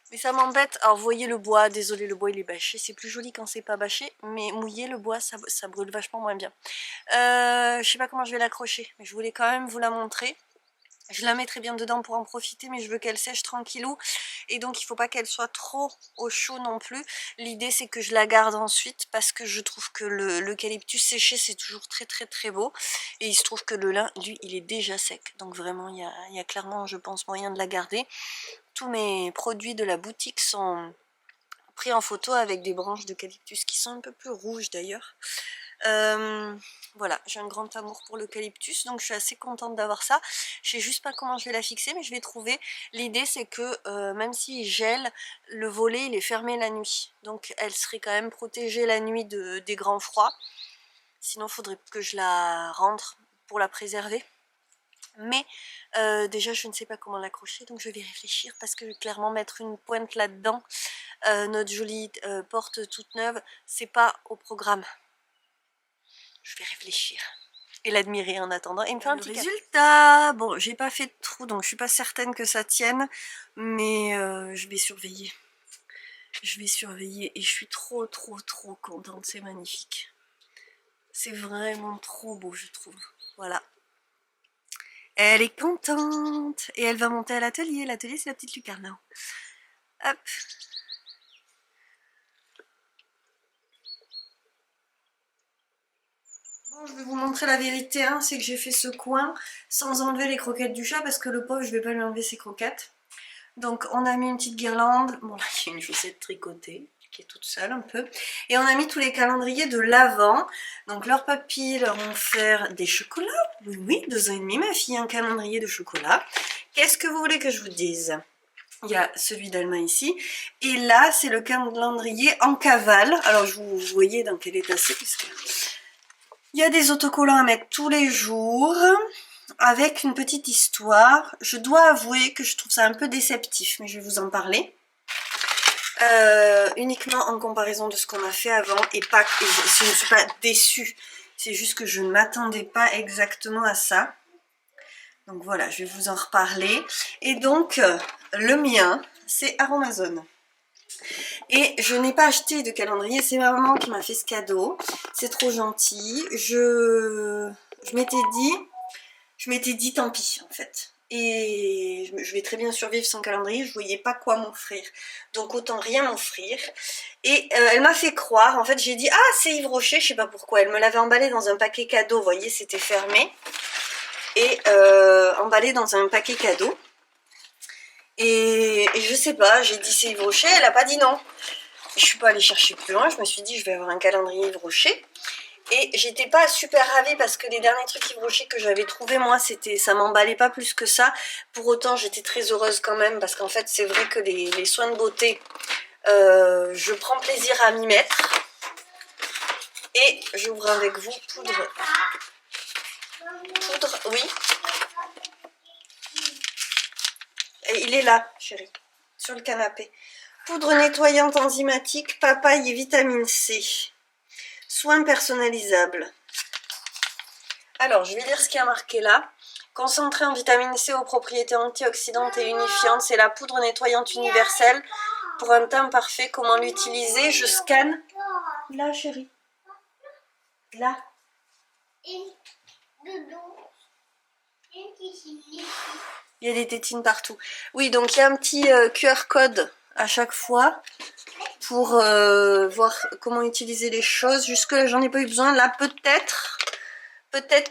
Mais ça m'embête. Alors vous voyez le bois, désolé, le bois il est bâché. C'est plus joli quand c'est pas bâché, mais mouillé le bois ça brûle vachement moins bien. Je sais pas comment je vais l'accrocher, mais je voulais quand même vous la montrer. Je la mettrai bien dedans pour en profiter, mais je veux qu'elle sèche tranquillou. Et donc il faut pas qu'elle soit trop au chaud non plus. L'idée c'est que je la garde ensuite parce que je trouve que l'eucalyptus séché c'est toujours très très très beau. Et il se trouve que le lin, lui, il est déjà sec. Donc vraiment il y a clairement, je pense, moyen de la garder. Tous mes produits de la boutique sont pris en photo avec des branches d'eucalyptus qui sont un peu plus rouges d'ailleurs. Voilà, j'ai un grand amour pour l'eucalyptus, donc je suis assez contente d'avoir ça. Je sais juste pas comment je vais la fixer, mais je vais trouver. L'idée c'est que même s'il gèle, le volet il est fermé la nuit, donc elle serait quand même protégée la nuit des grands froids. Sinon il faudrait que je la rentre pour la préserver. Mais déjà je ne sais pas comment l'accrocher, donc je vais réfléchir parce que clairement mettre une pointe là-dedans, notre jolie porte toute neuve, c'est pas au programme. Je vais réfléchir et l'admirer en attendant et me faire un petit résultat. Bon, j'ai pas fait de trou, donc je suis pas certaine que ça tienne, mais je vais surveiller. Je vais surveiller et je suis trop contente, c'est magnifique. C'est vraiment trop beau, je trouve. Voilà. Elle est contente et elle va monter à l'atelier. L'atelier, c'est la petite lucarne. Hop. Bon, je vais vous montrer la vérité, hein, c'est que j'ai fait ce coin sans enlever les croquettes du chat parce que le pauvre, je vais pas lui enlever ses croquettes. Donc on a mis une petite guirlande. Bon, là, il y a une chaussette tricotée qui est toute seule un peu. Et on a mis tous les calendriers de l'Avent. Donc leurs papis leur ont fait des chocolats. Oui, 2 ans et demi, ma fille, un calendrier de chocolat. Qu'est-ce que vous voulez que je vous dise ? Il y a celui d'Alma ici. Et là, c'est le calendrier en cavale. Alors, vous voyez dans quel état c'est, puisque il y a des autocollants à mettre tous les jours, avec une petite histoire. Je dois avouer que je trouve ça un peu déceptif, mais je vais vous en parler. Uniquement en comparaison de ce qu'on a fait avant, et je ne suis pas déçue. C'est juste que je ne m'attendais pas exactement à ça. Donc voilà, je vais vous en reparler. Et donc, le mien, c'est Aromazone. Et je n'ai pas acheté de calendrier, c'est ma maman qui m'a fait ce cadeau. C'est trop gentil. Je m'étais dit tant pis en fait. et je vais très bien survivre sans calendrier, je voyais pas quoi m'offrir, donc autant rien m'offrir. Et elle m'a fait croire, en fait j'ai dit ah c'est Yves Rocher, je sais pas pourquoi, elle me l'avait emballé dans un paquet cadeau, vous voyez c'était fermé, et emballé dans un paquet cadeau, et je sais pas, j'ai dit c'est Yves Rocher, elle a pas dit non. Je suis pas allée chercher plus loin, je me suis dit je vais avoir un calendrier Yves Rocher. Et j'étais pas super ravie parce que les derniers trucs Yves Rocher que j'avais trouvé moi, ça m'emballait pas plus que ça. Pour autant j'étais très heureuse quand même parce qu'en fait c'est vrai que les soins de beauté, je prends plaisir à m'y mettre. Et j'ouvre avec vous poudre, oui. Et il est là chérie, sur le canapé. Poudre nettoyante enzymatique, papaye et vitamine C. Soins personnalisables. Alors, je vais lire ce qui a marqué là. Concentré en vitamine C aux propriétés antioxydantes et unifiantes, c'est la poudre nettoyante universelle pour un teint parfait. Comment l'utiliser? Je scanne. Là, chérie. Là. Il y a des tétines partout. Oui, donc il y a un petit QR code à chaque fois pour voir comment utiliser les choses. Jusque là, j'en ai pas eu besoin. Là, peut-être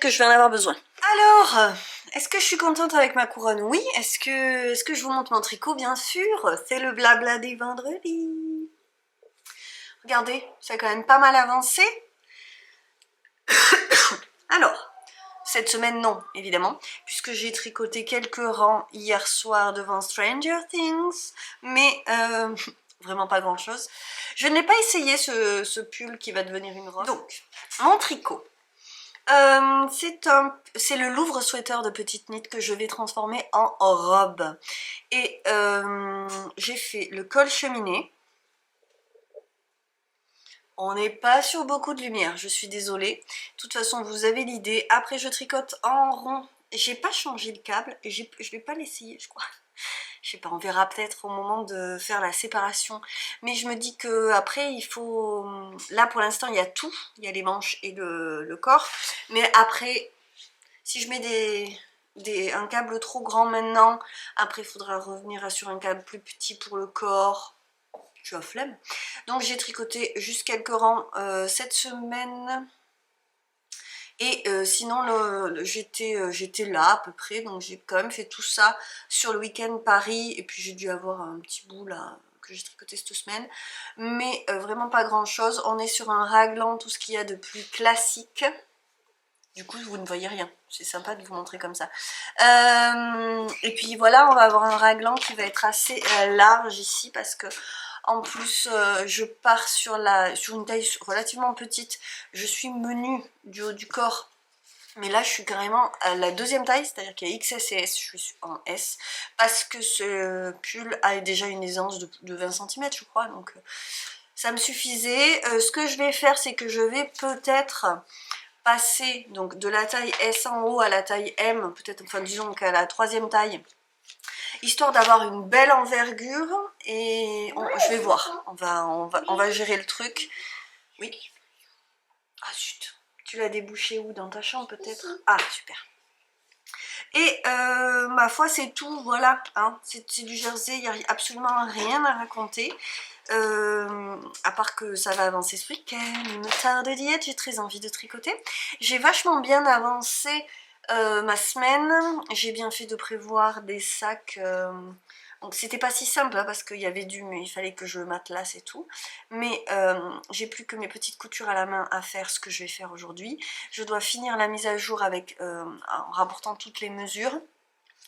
que je vais en avoir besoin. Alors, est-ce que je suis contente avec ma couronne? Oui. Est-ce que je vous montre mon tricot? Bien sûr. C'est le blabla des vendredis. Regardez, ça a quand même pas mal avancé. Alors, cette semaine, non, évidemment, puisque j'ai tricoté quelques rangs hier soir devant Stranger Things, mais vraiment pas grand-chose. Je n'ai pas essayé ce pull qui va devenir une robe. Donc, mon tricot. C'est le Louvre sweater de petite knit que je vais transformer en robe. Et j'ai fait le col cheminé. On n'est pas sur beaucoup de lumière, je suis désolée. De toute façon, vous avez l'idée. Après, je tricote en rond. J'ai pas changé le câble. Et je vais pas l'essayer, je crois. Je sais pas, on verra peut-être au moment de faire la séparation. Mais je me dis que après il faut... Là, pour l'instant, il y a tout. Il y a les manches et le corps. Mais après, si je mets un câble trop grand maintenant, après, il faudra revenir sur un câble plus petit pour le corps. Je suis à flemme. Donc j'ai tricoté juste quelques rangs cette semaine. Et sinon j'étais là à peu près, donc j'ai quand même fait tout ça sur le week-end Paris. Et puis j'ai dû avoir un petit bout là que j'ai tricoté cette semaine. Mais vraiment pas grand chose. On est sur un raglan, tout ce qu'il y a de plus classique. Du coup vous ne voyez rien, c'est sympa de vous montrer comme ça. Et puis voilà, on va avoir un raglan qui va être assez large ici parce que en plus je pars sur une taille relativement petite. Je suis menue du haut du corps, mais là je suis carrément à la deuxième taille, c'est-à-dire qu'il y a XS et S, je suis en S, parce que ce pull a déjà une aisance de 20 cm je crois, donc ça me suffisait. Ce que je vais faire, c'est que je vais peut-être passer donc de la taille S en haut à la taille M, peut-être, enfin disons qu'à la troisième taille, histoire d'avoir une belle envergure. Et je vais voir, on va gérer le truc. Oui. Ah zut, tu l'as débouché où? Dans ta chambre peut-être? Ah super. Et ma foi c'est tout, voilà, hein. C'est du jersey, il n'y a absolument rien à raconter. À part que ça va avancer ce week-end, il me tarde d'y être, j'ai très envie de tricoter. J'ai vachement bien avancé ma semaine, j'ai bien fait de prévoir des sacs. Donc c'était pas si simple hein, parce qu'il y avait il fallait que je matelasse et tout. Mais j'ai plus que mes petites coutures à la main à faire, ce que je vais faire aujourd'hui. Je dois finir la mise à jour en rapportant toutes les mesures.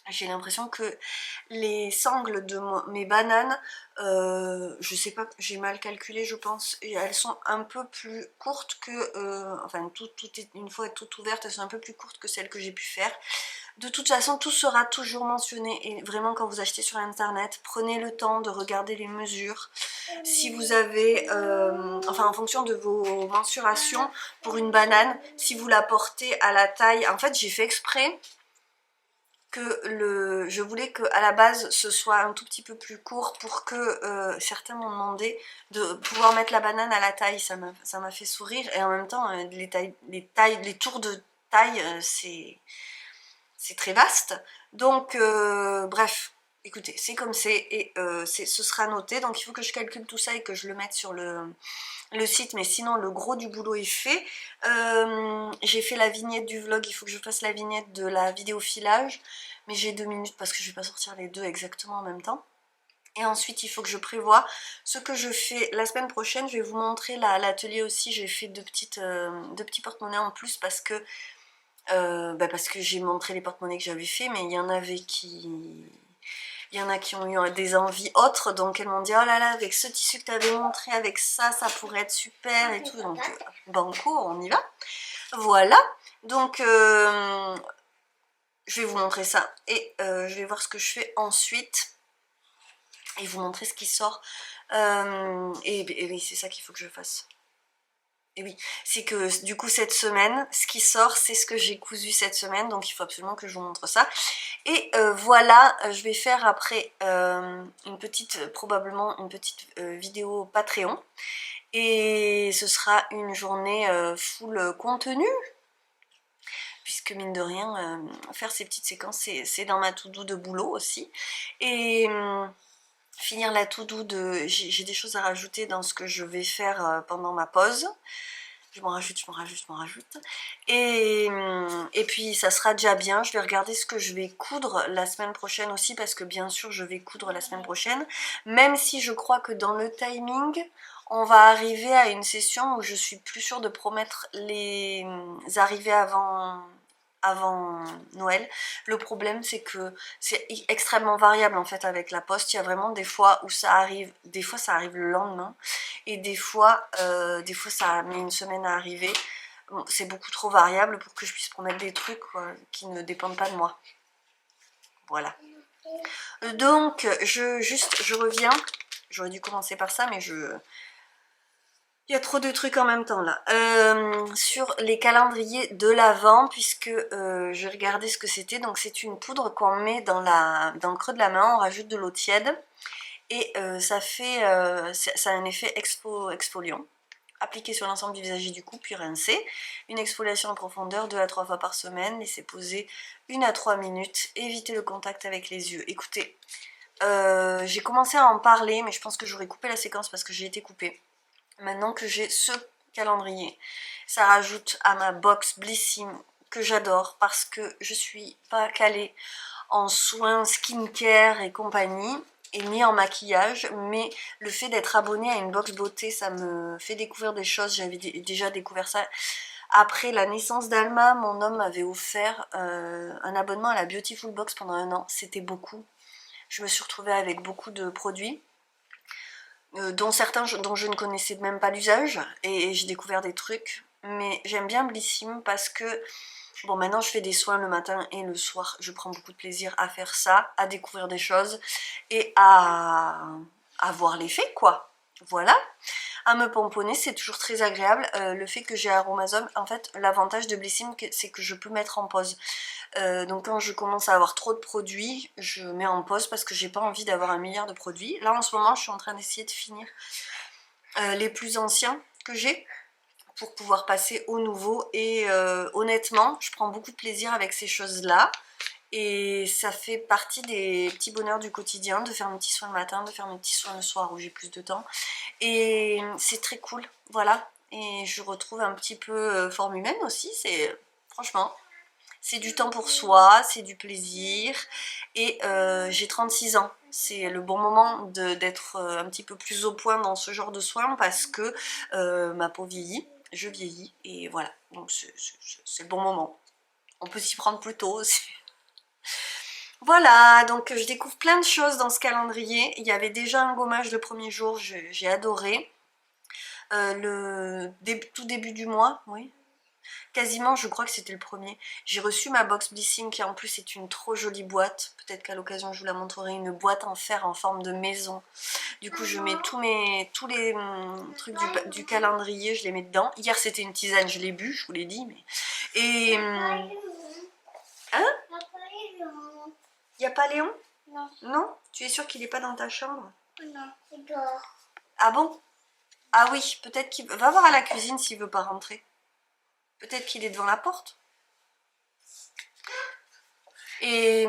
J'ai l'impression que les sangles de mes bananes, je sais pas, j'ai mal calculé je pense, et elles sont un peu plus courtes que, enfin une fois toutes ouvertes, elles sont un peu plus courtes que celles que j'ai pu faire. De toute façon, tout sera toujours mentionné, et vraiment quand vous achetez sur internet, prenez le temps de regarder les mesures. Si vous avez, enfin en fonction de vos mensurations pour une banane, si vous la portez à la taille, en fait j'ai fait exprès que je voulais qu'à la base ce soit un tout petit peu plus court pour que certains m'ont demandé de pouvoir mettre la banane à la taille, ça m'a fait sourire. Et en même temps les tours de taille c'est très vaste. Donc, bref, écoutez, c'est comme c'est, et ce sera noté. Donc, il faut que je calcule tout ça et que je le mette sur le site, mais sinon, le gros du boulot est fait. J'ai fait la vignette du vlog, il faut que je fasse la vignette de la vidéo filage, mais j'ai 2 minutes parce que je vais pas sortir les deux exactement en même temps. Et ensuite, il faut que je prévoie ce que je fais la semaine prochaine. Je vais vous montrer l'atelier aussi. J'ai fait deux petits porte-monnaies en plus parce que j'ai montré les porte-monnaies que j'avais fait, mais il y en avait il y en a qui ont eu des envies autres, donc elles m'ont dit oh là là, avec ce tissu que tu avais montré, avec ça, ça pourrait être super et tout. Donc banco, on y va. Voilà. Donc je vais vous montrer ça et je vais voir ce que je fais ensuite et vous montrer ce qui sort. Et oui, c'est ça qu'il faut que je fasse. Et oui, c'est que du coup cette semaine, ce qui sort, c'est ce que j'ai cousu cette semaine, donc il faut absolument que je vous montre ça. Et voilà, je vais faire après probablement une petite vidéo Patreon. Et ce sera une journée full contenu, puisque mine de rien, faire ces petites séquences, c'est dans ma to-do de boulot aussi. Et finir la to-do de... J'ai des choses à rajouter dans ce que je vais faire pendant ma pause. Je m'en rajoute, je m'en rajoute, je m'en rajoute. Et puis ça sera déjà bien. Je vais regarder ce que je vais coudre la semaine prochaine aussi, parce que bien sûr je vais coudre la semaine prochaine. Même si je crois que dans le timing, on va arriver à une session où je suis plus sûre de promettre les arrivées avant Noël. Le problème c'est que c'est extrêmement variable en fait avec la poste. Il y a vraiment des fois où ça arrive, des fois ça arrive le lendemain et des fois ça met une semaine à arriver. Bon, c'est beaucoup trop variable pour que je puisse promettre des trucs quoi, qui ne dépendent pas de moi. Voilà. Donc je reviens. J'aurais dû commencer par ça mais il y a trop de trucs en même temps là. Sur les calendriers de l'Avent, puisque j'ai regardé ce que c'était. Donc c'est une poudre qu'on met dans le creux de la main, on rajoute de l'eau tiède. Et ça a un effet exfoliant. Appliqué sur l'ensemble du visage et du cou, puis rincer. Une exfoliation en profondeur 2 à 3 fois par semaine. Laissez poser 1 à 3 minutes. Évitez le contact avec les yeux. Écoutez, j'ai commencé à en parler, mais je pense que j'aurais coupé la séquence parce que j'ai été coupée. Maintenant que j'ai ce calendrier, ça rajoute à ma box Blissim que j'adore parce que je suis pas calée en soins skincare et compagnie et ni en maquillage, mais le fait d'être abonnée à une box beauté, ça me fait découvrir des choses. J'avais déjà découvert ça après la naissance d'Alma. Mon homme m'avait offert un abonnement à la Beautiful Box pendant 1 an, c'était beaucoup. Je me suis retrouvée avec beaucoup de produits dont certains dont je ne connaissais même pas l'usage, et j'ai découvert des trucs. Mais j'aime bien Blissim parce que, bon, maintenant je fais des soins le matin et le soir, je prends beaucoup de plaisir à faire ça, à découvrir des choses et à voir l'effet quoi. Voilà. À me pomponner, c'est toujours très agréable. Le fait que j'ai Aromazone, en fait, l'avantage de Blissim, c'est que je peux mettre en pause. Donc quand je commence à avoir trop de produits, je mets en pause parce que j'ai pas envie d'avoir 1 milliard de produits. Là en ce moment, je suis en train d'essayer de finir les plus anciens que j'ai pour pouvoir passer au nouveau. Et honnêtement, je prends beaucoup de plaisir avec ces choses-là. Et ça fait partie des petits bonheurs du quotidien, de faire mes petits soins le matin, de faire mes petits soins le soir où j'ai plus de temps. Et c'est très cool, voilà. Et je retrouve un petit peu forme humaine aussi, franchement, c'est du temps pour soi, c'est du plaisir. Et j'ai 36 ans, c'est le bon moment d'être un petit peu plus au point dans ce genre de soins parce que ma peau vieillit, je vieillis et voilà, donc c'est le bon moment. On peut s'y prendre plus tôt aussi. Voilà, donc je découvre plein de choses dans ce calendrier. Il y avait déjà un gommage le premier jour, j'ai adoré. Tout début du mois, oui. Quasiment, je crois que c'était le premier. J'ai reçu ma box Blissim qui en plus est une trop jolie boîte. Peut-être qu'à l'occasion je vous la montrerai. Une boîte en fer en forme de maison. Du coup je mets tous les trucs du calendrier, je les mets dedans. Hier c'était une tisane, je l'ai bu, je vous l'ai dit. Mais... Et... Hein? Il n'y a pas Léon? Non. Non? Tu es sûre qu'il n'est pas dans ta chambre? Non, il dort. Ah bon? Ah oui, peut-être qu'il... Va voir à la cuisine s'il veut pas rentrer. Peut-être qu'il est devant la porte. Et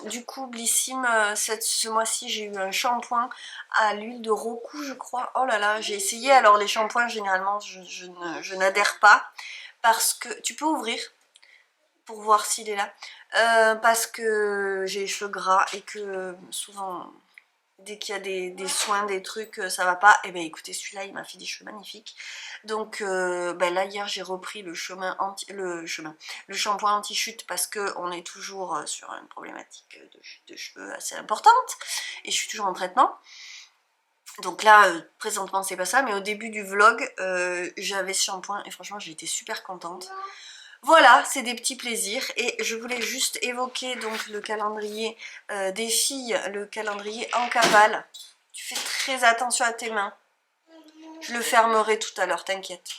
du coup, Blissim, ce mois-ci, j'ai eu un shampoing à l'huile de Roku, je crois. Oh là là, j'ai essayé. Alors, les shampoings, généralement, je n'adhère pas. Parce que... Tu peux ouvrir pour voir s'il est là. Parce que j'ai les cheveux gras et que souvent... Dès qu'il y a des soins, des trucs, ça va pas. Et ben écoutez, celui-là, il m'a fait des cheveux magnifiques. Donc ben là, hier, j'ai repris le le shampoing anti-chute parce que on est toujours sur une problématique de chute de cheveux assez importante. Et je suis toujours en traitement. Donc là, présentement, c'est pas ça. Mais au début du vlog, j'avais ce shampoing et franchement, j'ai été super contente. Voilà, c'est des petits plaisirs et je voulais juste évoquer donc le calendrier des filles, le calendrier en cavale. Tu fais très attention à tes mains. Je le fermerai tout à l'heure, t'inquiète.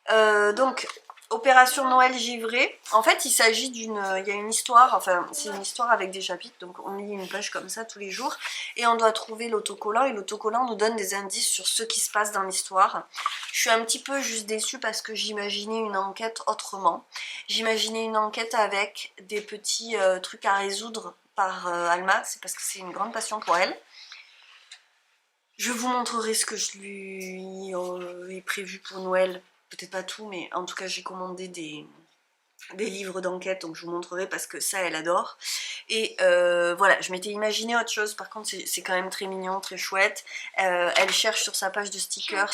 Donc, opération Noël givré. En fait, il s'agit d'une... Il y a une histoire, enfin, c'est une histoire avec des chapitres. Donc, on lit une page comme ça tous les jours. Et on doit trouver l'autocollant. Et l'autocollant nous donne des indices sur ce qui se passe dans l'histoire. Je suis un petit peu juste déçue parce que j'imaginais une enquête autrement. J'imaginais une enquête avec des petits trucs à résoudre par Alma. C'est parce que c'est une grande passion pour elle. Je vous montrerai ce que je lui ai prévu pour Noël. Peut-être pas tout, mais en tout cas j'ai commandé des livres d'enquête, donc je vous montrerai parce que ça elle adore. Et voilà, je m'étais imaginé autre chose, par contre c'est quand même très mignon, très chouette. Elle cherche sur sa page de stickers,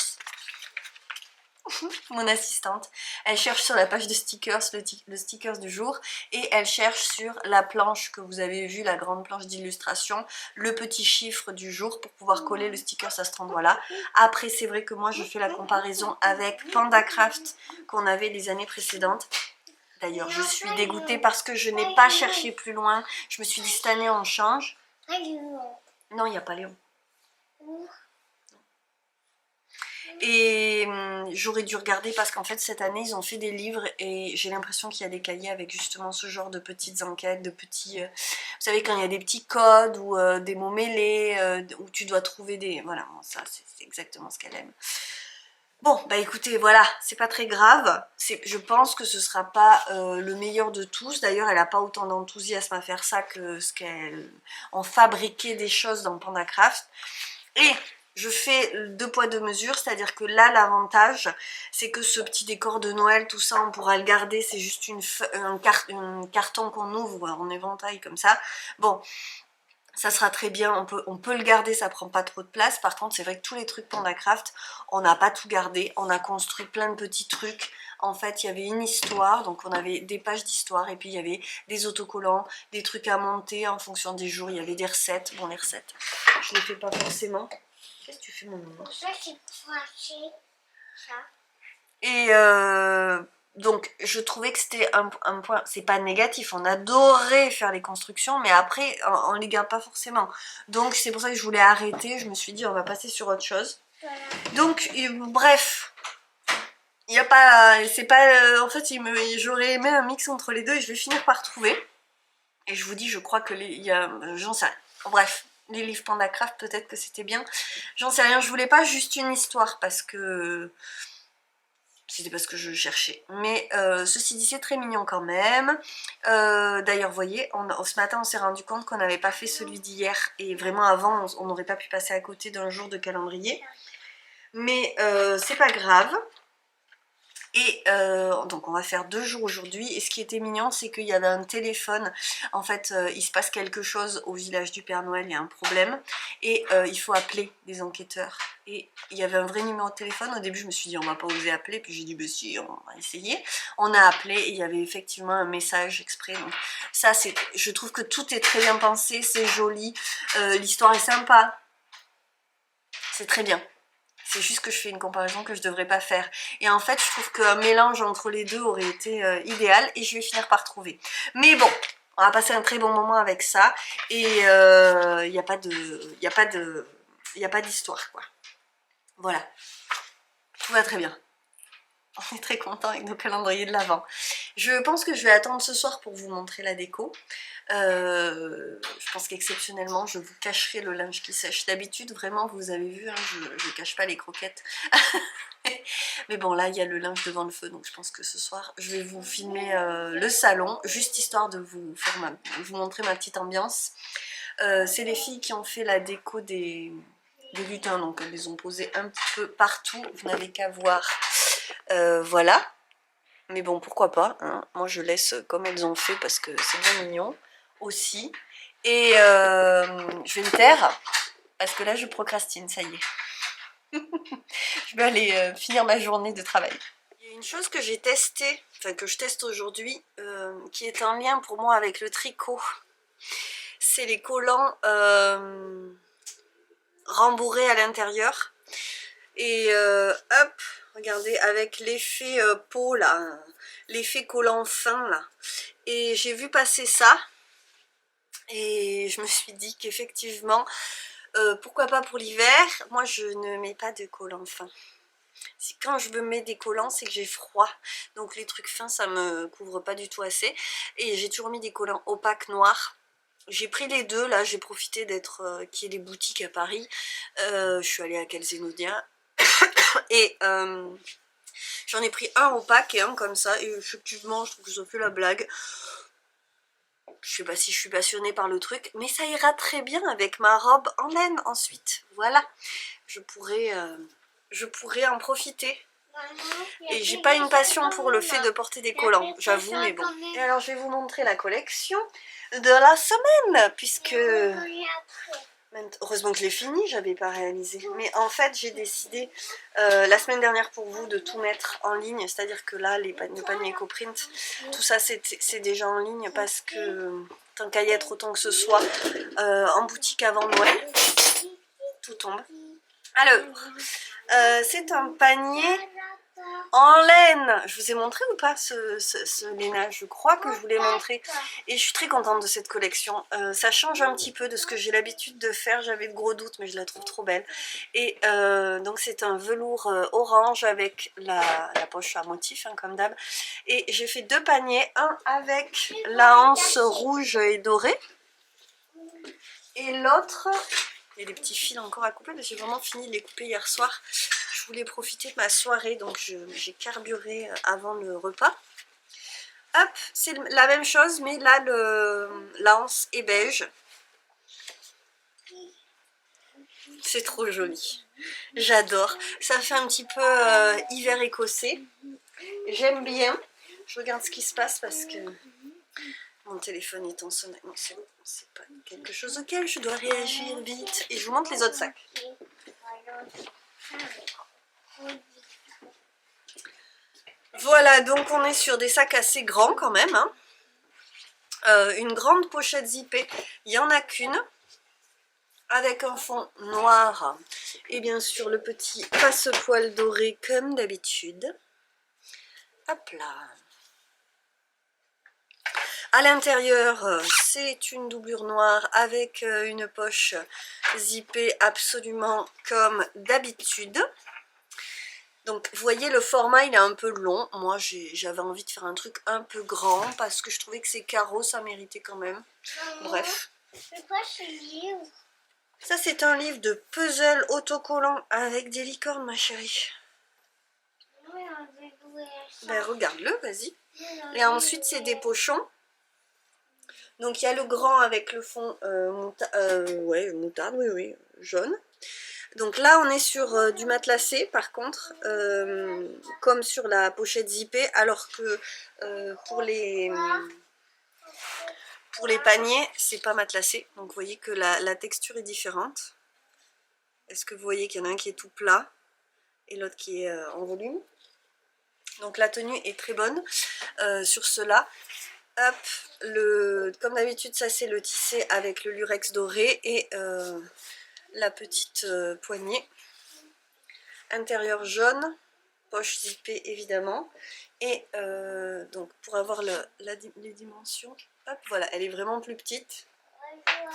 mon assistante, elle cherche sur la page de stickers, le stickers du jour, et elle cherche sur la planche que vous avez vue, la grande planche d'illustration, le petit chiffre du jour pour pouvoir coller le stickers à cet endroit-là. Après, c'est vrai que moi, je fais la comparaison avec PandaCraft qu'on avait les années précédentes. D'ailleurs, je suis dégoûtée parce que je n'ai pas cherché plus loin. Je me suis dit, cette année, on change. Non, il n'y a pas Léon. Et j'aurais dû regarder parce qu'en fait cette année ils ont fait des livres et j'ai l'impression qu'il y a des cahiers avec justement ce genre de petites enquêtes, de petits... vous savez quand il y a des petits codes ou des mots mêlés, où tu dois trouver des... Voilà, bon, ça c'est exactement ce qu'elle aime. Bon, bah écoutez, voilà, c'est pas très grave. Je pense que ce sera pas le meilleur de tous. D'ailleurs, elle a pas autant d'enthousiasme à faire ça que ce qu'elle... en fabriquer des choses dans PandaCraft. Et je fais 2 poids 2 mesures, c'est-à-dire que là l'avantage c'est que ce petit décor de Noël, tout ça on pourra le garder, c'est juste un carton qu'on ouvre en éventail comme ça. Bon, ça sera très bien, on peut le garder, ça prend pas trop de place. Par contre c'est vrai que tous les trucs PandaCraft, on n'a pas tout gardé, on a construit plein de petits trucs. En fait il y avait une histoire, donc on avait des pages d'histoire et puis il y avait des autocollants, des trucs à monter en fonction des jours, il y avait des recettes. Bon les recettes, je les fais pas forcément. Qu'est-ce que tu fais mon maman? Ça c'est fâché, ça. Et donc je trouvais que c'était un point, c'est pas négatif, on adorait faire les constructions, mais après on les garde pas forcément. Donc c'est pour ça que je voulais arrêter, je me suis dit on va passer sur autre chose. Voilà. Donc bref, il y a pas, c'est pas, en fait j'aurais aimé un mix entre les deux et je vais finir par trouver. Et je vous dis, je crois que j'en sais rien. Bref. Les livres PandaCraft, peut-être que c'était bien. J'en sais rien, je voulais pas juste une histoire parce que c'était parce que je cherchais. Mais ceci dit, c'est très mignon quand même. D'ailleurs, vous voyez, ce matin, on s'est rendu compte qu'on n'avait pas fait celui d'hier. Et vraiment, avant, on n'aurait pas pu passer à côté d'un jour de calendrier. Mais c'est pas grave. Et donc on va faire 2 jours aujourd'hui et ce qui était mignon c'est qu'il y avait un téléphone, en fait il se passe quelque chose au village du Père Noël, il y a un problème et il faut appeler des enquêteurs et il y avait un vrai numéro de téléphone. Au début je me suis dit on va pas oser appeler, puis j'ai dit bah si on va essayer. On a appelé et il y avait effectivement un message exprès, donc ça c'est, je trouve que tout est très bien pensé, c'est joli, l'histoire est sympa, c'est très bien. C'est juste que je fais une comparaison que je devrais pas faire. Et en fait, je trouve qu'un mélange entre les deux aurait été idéal et je vais finir par trouver. Mais bon, on va passer un très bon moment avec ça et il n'y a pas d'histoire quoi. Voilà, tout va très bien. On est très content avec nos calendriers de l'Avent. Je pense que je vais attendre ce soir pour vous montrer la déco. Je pense qu'exceptionnellement, je vous cacherai le linge qui sèche. D'habitude, vraiment, vous avez vu, hein, je ne cache pas les croquettes. Mais bon, là, il y a le linge devant le feu, donc je pense que ce soir, je vais vous filmer le salon, juste histoire de vous montrer ma petite ambiance. C'est les filles qui ont fait la déco des lutins, donc elles les ont posés un petit peu partout, vous n'avez qu'à voir. Voilà, mais bon, pourquoi pas, hein. Moi je laisse comme elles ont fait parce que c'est bien mignon aussi. Et je vais me taire parce que là je procrastine, ça y est. Je vais aller finir ma journée de travail. Il y a une chose que j'ai testée, enfin que je teste aujourd'hui, qui est en lien pour moi avec le tricot. C'est les collants rembourrés à l'intérieur. Et hop, regardez, avec l'effet peau là, l'effet collant fin là. Et j'ai vu passer ça. Et je me suis dit qu'effectivement, pourquoi pas pour l'hiver, moi je ne mets pas de collants fins. Quand je me mets des collants, c'est que j'ai froid. Donc les trucs fins, ça me couvre pas du tout assez. Et j'ai toujours mis des collants opaques noirs. J'ai pris les deux, là j'ai profité d'être qu'il y ait des boutiques à Paris. Je suis allée à Calzenodia. Et j'en ai pris un opaque et un comme ça. Et effectivement, je trouve que ça fait la blague. Je sais pas si je suis passionnée par le truc, mais ça ira très bien avec ma robe en laine ensuite. Voilà, je pourrais en profiter. Et j'ai pas une passion pour le fait de porter des collants, j'avoue, mais bon. Et alors je vais vous montrer la collection de la semaine, puisque... Heureusement que je l'ai fini, j'avais pas réalisé. Mais en fait, j'ai décidé la semaine dernière pour vous de tout mettre en ligne. C'est-à-dire que là, le panier EcoPrint, tout ça c'est déjà en ligne parce que tant qu'à y être autant que ce soit en boutique avant Noël. Tout tombe. Alors, c'est un panier en laine. Je vous ai montré ou pas ce lainage? Je crois que je vous l'ai montré. Et je suis très contente de cette collection. Ça change un petit peu de ce que j'ai l'habitude de faire. J'avais de gros doutes, mais je la trouve trop belle. Et donc c'est un velours orange avec la poche à motif, hein, comme d'hab. Et j'ai fait deux paniers. Un avec la anse rouge et dorée. Et l'autre... Il y a des petits fils encore à couper, parce que j'ai vraiment fini de les couper hier soir. Je voulais profiter de ma soirée, donc j'ai carburé avant le repas. Hop, c'est la même chose, mais là, l'anse est beige. C'est trop joli. J'adore. Ça fait un petit peu hiver écossais. J'aime bien. Je regarde ce qui se passe parce que mon téléphone est en sonnerie. Non, c'est bon. C'est pas quelque chose auquel je dois réagir vite. Et je vous montre les autres sacs. Voilà, donc on est sur des sacs assez grands quand même, hein. Une grande pochette zippée, il n'y en a qu'une, avec un fond noir et bien sûr le petit passe-poil doré comme d'habitude. Hop là. À l'intérieur, c'est une doublure noire avec une poche zippée absolument comme d'habitude. Donc vous voyez, le format il est un peu long. Moi j'avais envie de faire un truc un peu grand parce que je trouvais que ces carreaux ça méritait quand même. Bref. C'est quoi ce livre? Ça c'est un livre de puzzle autocollant avec des licornes, ma chérie. Oui, on veut jouer à ça. Ben regarde-le, vas-y. Et ensuite c'est des pochons. Donc il y a le grand avec le fond moutarde, oui, jaune. Donc là on est sur du matelassé par contre, comme sur la pochette zippée, alors que pour les paniers c'est pas matelassé. Donc vous voyez que la texture est différente. Est-ce que vous voyez qu'il y en a un qui est tout plat et l'autre qui est en volume? Donc la tenue est très bonne sur cela. Hop, comme d'habitude ça c'est le tissé avec le lurex doré et la petite poignée. Intérieur jaune, poche zippée évidemment. Et donc pour avoir les dimensions, hop, voilà, elle est vraiment plus petite.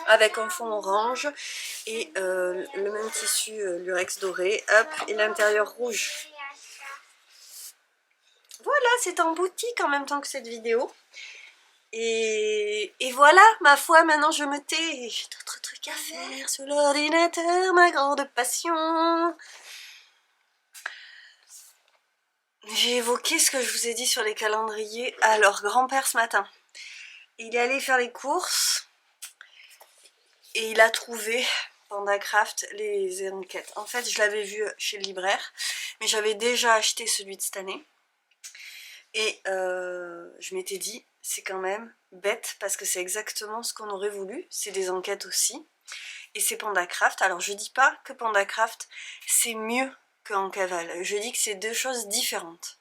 Avec un fond orange et le même tissu lurex doré, hop, et l'intérieur rouge. voilà, c'est en boutique en même temps que cette vidéo. Et voilà, ma foi, maintenant je me tais. J'ai d'autres trucs à faire sur l'ordinateur, ma grande passion. J'ai évoqué ce que je vous ai dit sur les calendriers à leur grand-père ce matin. Il est allé faire les courses et il a trouvé PandaCraft les enquêtes. En fait, je l'avais vu chez le libraire, mais j'avais déjà acheté celui de cette année. Et je m'étais dit, c'est quand même bête parce que c'est exactement ce qu'on aurait voulu. C'est des enquêtes aussi. Et c'est PandaCraft. Alors je dis pas que PandaCraft c'est mieux que Encaval. Je dis que c'est deux choses différentes.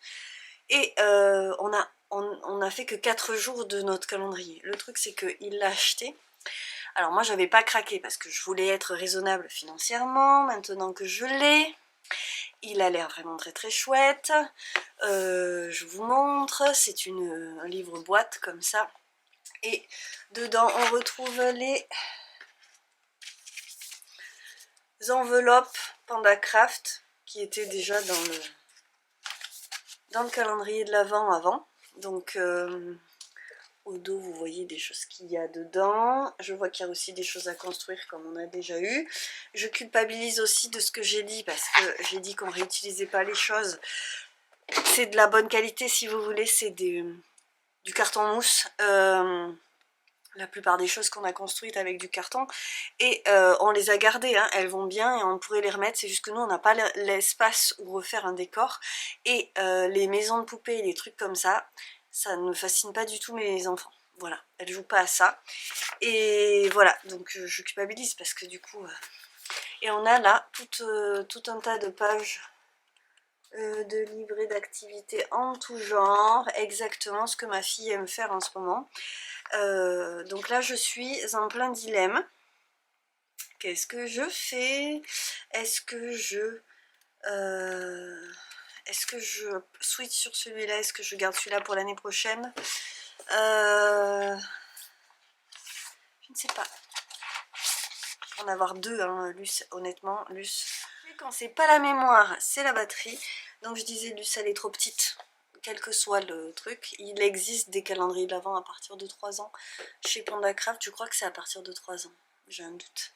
Et on a fait que 4 jours de notre calendrier. Le truc c'est qu'il l'a acheté. Alors moi j'avais pas craqué parce que je voulais être raisonnable financièrement. Maintenant que je l'ai, il a l'air vraiment très très chouette. Je vous montre, c'est un livre boîte comme ça. Et dedans on retrouve les enveloppes PandaCraft qui étaient déjà dans le calendrier de l'Avent avant. Donc au dos vous voyez des choses qu'il y a dedans. Je vois qu'il y a aussi des choses à construire comme on a déjà eu. Je culpabilise aussi de ce que j'ai dit parce que j'ai dit qu'on ne réutilisait pas les choses. C'est de la bonne qualité si vous voulez, c'est du carton mousse. La plupart des choses qu'on a construites avec du carton et on les a gardées, hein, elles vont bien et on pourrait les remettre, c'est juste que nous on n'a pas l'espace où refaire un décor et les maisons de poupées et les trucs comme ça ne fascine pas du tout mes enfants, voilà, elles jouent pas à ça et voilà, donc je culpabilise parce que du coup et on a là tout un tas de pages de livrets d'activités en tout genre, exactement ce que ma fille aime faire en ce moment. Donc là je suis en plein dilemme. Qu'est-ce que je fais? Est-ce que je switch sur celui-là? Est-ce que je garde celui-là pour l'année prochaine? Je ne sais pas. Je vais en avoir deux, hein, Luce, honnêtement, Luce. Quand c'est pas la mémoire, c'est la batterie. Donc je disais, Luce, elle est trop petite. Quel que soit le truc, il existe des calendriers de l'Avent à partir de 3 ans. Chez PandaCraft, je crois que c'est à partir de 3 ans. J'ai un doute.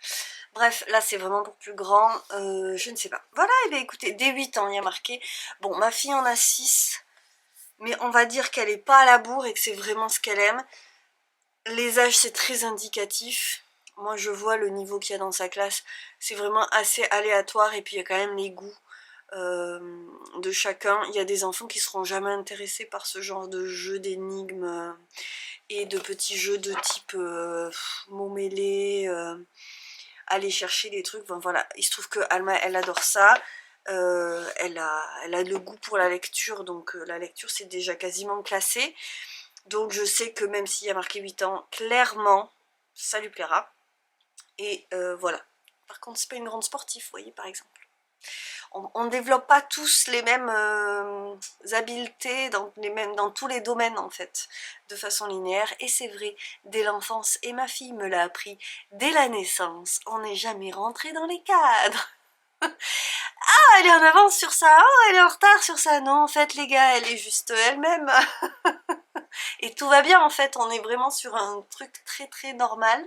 Bref, là c'est vraiment pour plus grand, je ne sais pas. Voilà, et bien écoutez, dès 8 ans, il y a marqué. Bon, ma fille en a 6, mais on va dire qu'elle n'est pas à la bourre et que c'est vraiment ce qu'elle aime. Les âges, c'est très indicatif. Moi, je vois le niveau qu'il y a dans sa classe. C'est vraiment assez aléatoire et puis il y a quand même les goûts de chacun. Il y a des enfants qui seront jamais intéressés par ce genre de jeu d'énigmes et de petits jeux de type mots mêlés, aller chercher des trucs. Bon, voilà, il se trouve que Alma, elle adore ça. Elle a le goût pour la lecture, donc la lecture c'est déjà quasiment classé. Donc je sais que même s'il y a marqué 8 ans, clairement, ça lui plaira. Et voilà. Par contre, c'est pas une grande sportive, vous voyez, par exemple. On ne développe pas tous les mêmes habiletés dans tous les domaines, en fait, de façon linéaire. Et c'est vrai, dès l'enfance, et ma fille me l'a appris, dès la naissance, on n'est jamais rentré dans les cadres. Ah, elle est en avance sur ça, oh, elle est en retard sur ça. Non, en fait, les gars, elle est juste elle-même. Et tout va bien, en fait, on est vraiment sur un truc très très normal.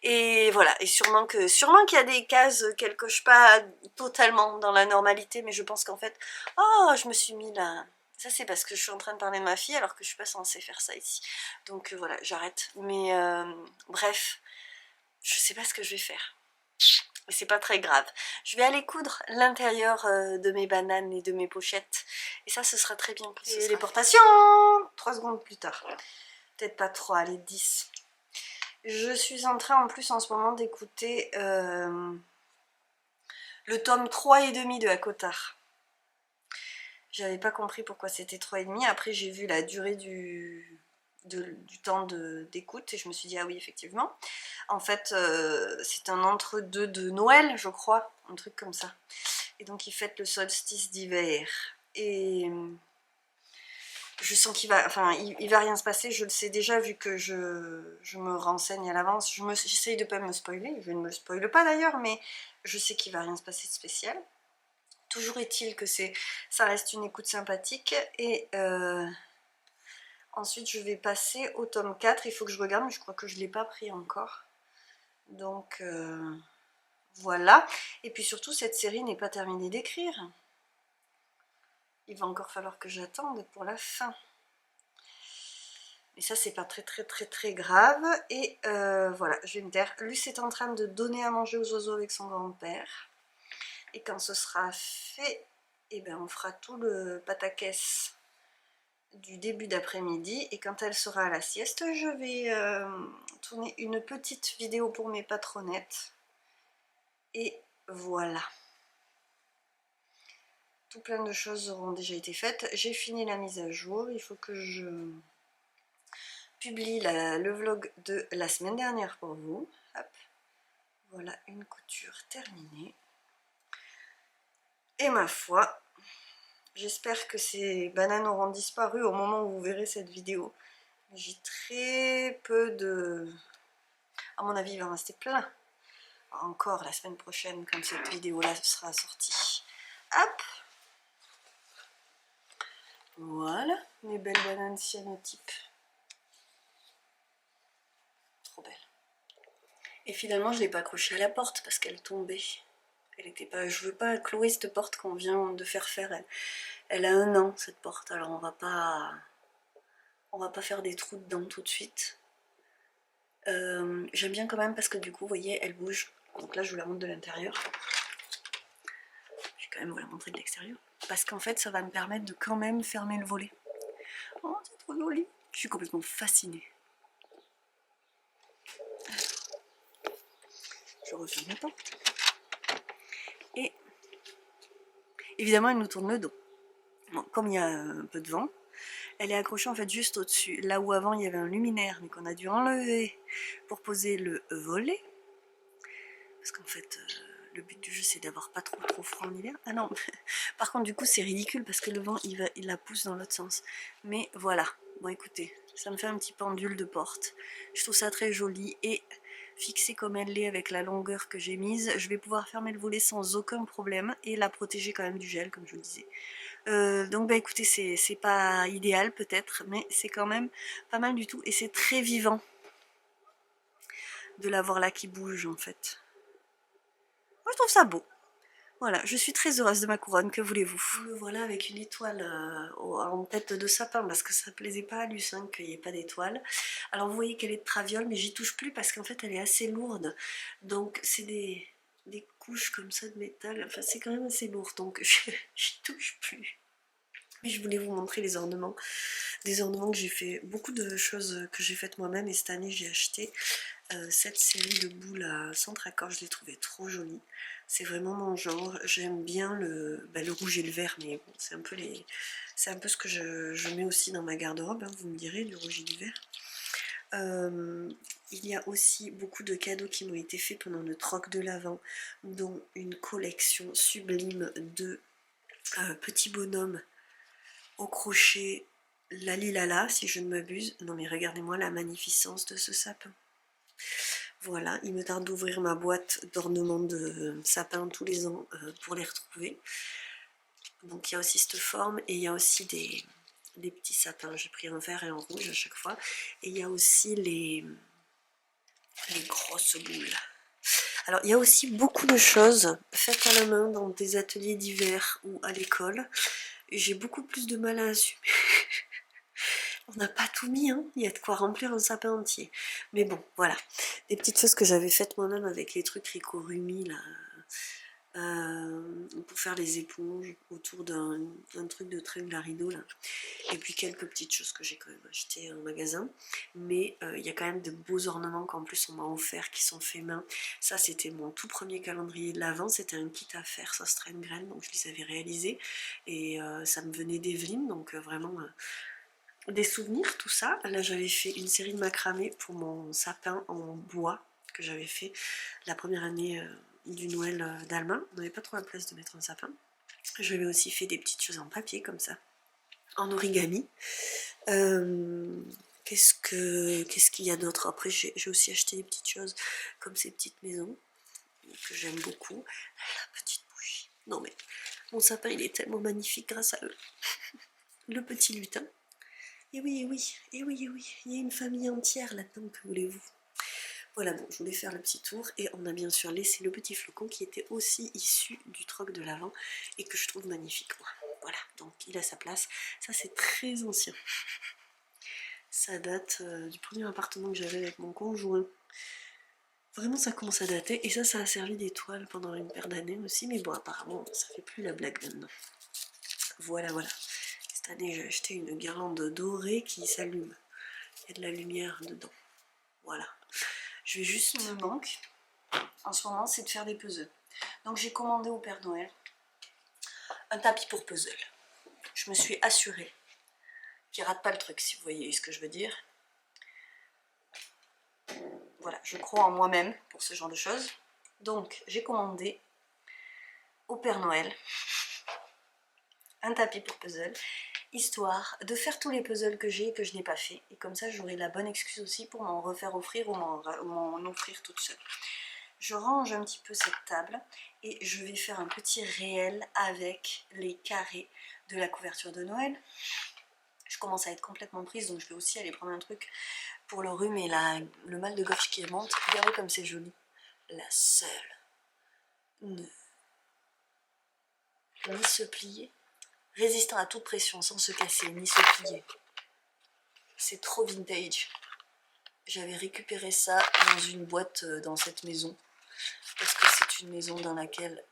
Et voilà, et sûrement qu'il y a des cases qu'elle coche pas totalement dans la normalité, mais je pense qu'en fait, oh, je me suis mis là. Ça c'est parce que je suis en train de parler de ma fille alors que je suis pas censée faire ça ici. Donc voilà, j'arrête. Mais bref, je sais pas ce que je vais faire. Mais c'est pas très grave. Je vais aller coudre l'intérieur de mes bananes et de mes pochettes. Et ça, ce sera très bien pour ce les portations. 3 secondes plus tard. Peut-être pas 3, allez, 10. Je suis en train en plus en ce moment d'écouter le tome 3,5 de Akotard. J'avais pas compris pourquoi c'était 3,5. Après j'ai vu la durée du temps d'écoute et je me suis dit ah oui effectivement. En fait c'est un entre-deux de Noël je crois, un truc comme ça. Et donc il fête le solstice d'hiver. Et je sens qu'il va, enfin, il va rien se passer, je le sais déjà vu que je me renseigne à l'avance. J'essaye de pas me spoiler, je ne me spoile pas d'ailleurs, mais je sais qu'il va rien se passer de spécial. Toujours est-il que ça reste une écoute sympathique. Et ensuite je vais passer au tome 4. Il faut que je regarde, mais je crois que je ne l'ai pas pris encore. Donc voilà. Et puis surtout, cette série n'est pas terminée d'écrire. Il va encore falloir que j'attende pour la fin. Mais ça, c'est pas très grave. Et voilà, je vais me taire. Luce est en train de donner à manger aux oiseaux avec son grand-père. Et quand ce sera fait, eh ben, on fera tout le pataquès du début d'après-midi. Et quand elle sera à la sieste, je vais tourner une petite vidéo pour mes patronnettes. Et voilà. Tout plein de choses auront déjà été faites. J'ai fini la mise à jour. Il faut que je publie le vlog de la semaine dernière pour vous. Hop. Voilà une couture terminée. Et ma foi, j'espère que ces bananes auront disparu au moment où vous verrez cette vidéo. J'ai très peu de... À mon avis, il va en rester plein. Encore la semaine prochaine, quand cette vidéo-là sera sortie. Hop. Voilà, mes belles bananes cyanotypes. Trop belle. Et finalement, je ne l'ai pas accrochée à la porte parce qu'elle tombait. Elle était pas... Je veux pas clouer cette porte qu'on vient de faire faire. Elle a 1 an, cette porte. Alors on va pas faire des trous dedans tout de suite. J'aime bien quand même parce que du coup, vous voyez, elle bouge. Donc là, je vous la montre de l'intérieur. Je vais quand même vous la montrer de l'extérieur. Parce qu'en fait, ça va me permettre de quand même fermer le volet. Oh, c'est trop joli. Je suis complètement fascinée. Je referme la porte. Et évidemment, elle nous tourne le dos. Bon, comme il y a un peu de vent, elle est accrochée en fait juste au-dessus. Là où avant, il y avait un luminaire, mais qu'on a dû enlever pour poser le volet. Parce qu'en fait, le but du jeu, c'est d'avoir pas trop froid en hiver. Ah non, par contre, du coup, c'est ridicule parce que le vent, il la pousse dans l'autre sens. Mais voilà, bon écoutez, ça me fait un petit pendule de porte. Je trouve ça très joli et fixé comme elle l'est avec la longueur que j'ai mise, je vais pouvoir fermer le volet sans aucun problème et la protéger quand même du gel, comme je vous le disais. Donc bah écoutez, c'est pas idéal peut-être, mais c'est quand même pas mal du tout et c'est très vivant de l'avoir là qui bouge en fait. Moi je trouve ça beau. Voilà, je suis très heureuse de ma couronne, que voulez-vous? Me voilà avec une étoile en tête de sapin, parce que ça ne plaisait pas à Luce hein, qu'il n'y ait pas d'étoile. Alors vous voyez qu'elle est de traviole, mais j'y touche plus parce qu'en fait elle est assez lourde. Donc c'est des couches comme ça de métal, enfin c'est quand même assez lourd, donc j'y touche plus. Mais je voulais vous montrer les ornements. Des ornements que j'ai fait, beaucoup de choses que j'ai faites moi-même, et cette année j'ai acheté cette série de boules à centre accord, je l'ai trouvée trop jolie. C'est vraiment mon genre. J'aime bien le rouge et le vert, mais bon, c'est un peu ce que je mets aussi dans ma garde-robe, hein, vous me direz, du rouge et du vert. Il y a aussi beaucoup de cadeaux qui m'ont été faits pendant le troc de l'Avent, dont une collection sublime de petits bonhommes au crochet Lalilala, si je ne m'abuse. Non mais regardez-moi la magnificence de ce sapin. Voilà, il me tarde d'ouvrir ma boîte d'ornements de sapin tous les ans pour les retrouver. Donc il y a aussi cette forme et il y a aussi des petits sapins. J'ai pris un vert et un rouge à chaque fois. Et il y a aussi les grosses boules. Alors il y a aussi beaucoup de choses faites à la main dans des ateliers d'hiver ou à l'école. J'ai beaucoup plus de mal à assumer. On n'a pas tout mis, hein. Il y a de quoi remplir un sapin entier. Mais bon, voilà. Des petites choses que j'avais faites moi-même avec les trucs Ricorumi, là. Pour faire les éponges autour d'un truc de tringle à rideau, là. Et puis quelques petites choses que j'ai quand même achetées en magasin. Mais il y a quand même de beaux ornements qu'en plus on m'a offert, qui sont faits main. Ça, c'était mon tout premier calendrier de l'Avent. C'était un kit à faire, ça Strain Grain, donc je les avais réalisés. Et ça me venait d'Evelyne, donc vraiment... des souvenirs, tout ça. Là, j'avais fait une série de macramé pour mon sapin en bois que j'avais fait la première année du Noël d'Alma. On n'avait pas trop la place de mettre un sapin. J'avais aussi fait des petites choses en papier comme ça, en origami. Qu'est-ce qu'il y a d'autre? Après, j'ai aussi acheté des petites choses comme ces petites maisons que j'aime beaucoup. La petite bougie. Non mais Mon sapin, il est tellement magnifique grâce à eux. Le petit lutin. Et oui, et oui, et oui, et oui, il y a une famille entière là-dedans, que voulez-vous. Voilà, bon, je voulais faire le petit tour et on a bien sûr laissé le petit flocon qui était aussi issu du troc de l'Avent et que je trouve magnifique, moi. Voilà, donc il a sa place. Ça, c'est très ancien. Ça date du premier appartement que j'avais avec mon conjoint. Vraiment, ça commence à dater et ça a servi d'étoile pendant une paire d'années aussi, mais bon, apparemment, ça fait plus la blague maintenant. Voilà, voilà. Cette année, j'ai acheté une guirlande dorée qui s'allume. Il y a de la lumière dedans. Voilà. Je vais juste... Ce qui me manque, en ce moment, c'est de faire des puzzles. Donc j'ai commandé au Père Noël un tapis pour puzzle. Je me suis assurée qu'il rate pas le truc, si vous voyez ce que je veux dire. Voilà, je crois en moi-même pour ce genre de choses. Donc j'ai commandé au Père Noël un tapis pour puzzle, histoire de faire tous les puzzles que j'ai et que je n'ai pas fait. Et comme ça, j'aurai la bonne excuse aussi pour m'en refaire offrir ou m'en offrir toute seule. Je range un petit peu cette table et je vais faire un petit réel avec les carrés de la couverture de Noël. Je commence à être complètement prise, donc je vais aussi aller prendre un truc pour le rhume et le mal de gorge qui monte. Regardez comme c'est joli. La seule ne ni se plier, résistant à toute pression sans se casser ni se plier. C'est trop vintage. J'avais récupéré ça dans une boîte dans cette maison parce que c'est une maison dans laquelle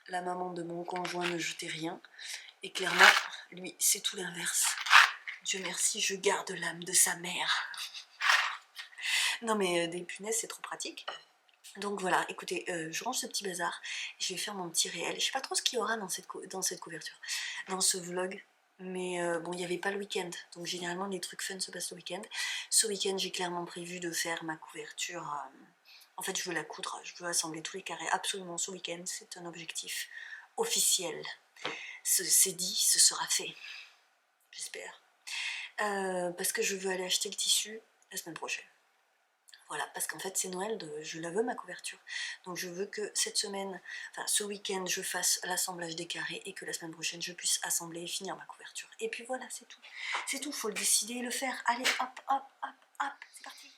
la maman de mon conjoint ne jetait rien et clairement lui c'est tout l'inverse. Dieu merci, je garde l'âme de sa mère. Non mais des punaises c'est trop pratique. Donc voilà, écoutez, je range ce petit bazar et je vais faire mon petit réel. Je sais pas trop ce qu'il y aura dans cette couverture, dans ce vlog. Mais bon, il n'y avait pas le week-end, donc généralement les trucs fun se passent le week-end. Ce week-end, j'ai clairement prévu de faire ma couverture. En fait, je veux la coudre, je veux assembler tous les carrés absolument ce week-end. C'est un objectif officiel. C'est dit, ce sera fait. J'espère. Parce que je veux aller acheter le tissu la semaine prochaine. Voilà, parce qu'en fait c'est Noël, je la veux ma couverture. Donc je veux que cette semaine, enfin ce week-end, je fasse l'assemblage des carrés et que la semaine prochaine je puisse assembler et finir ma couverture. Et puis voilà, c'est tout. C'est tout, faut le décider et le faire. Allez, hop, hop, hop, hop, c'est parti.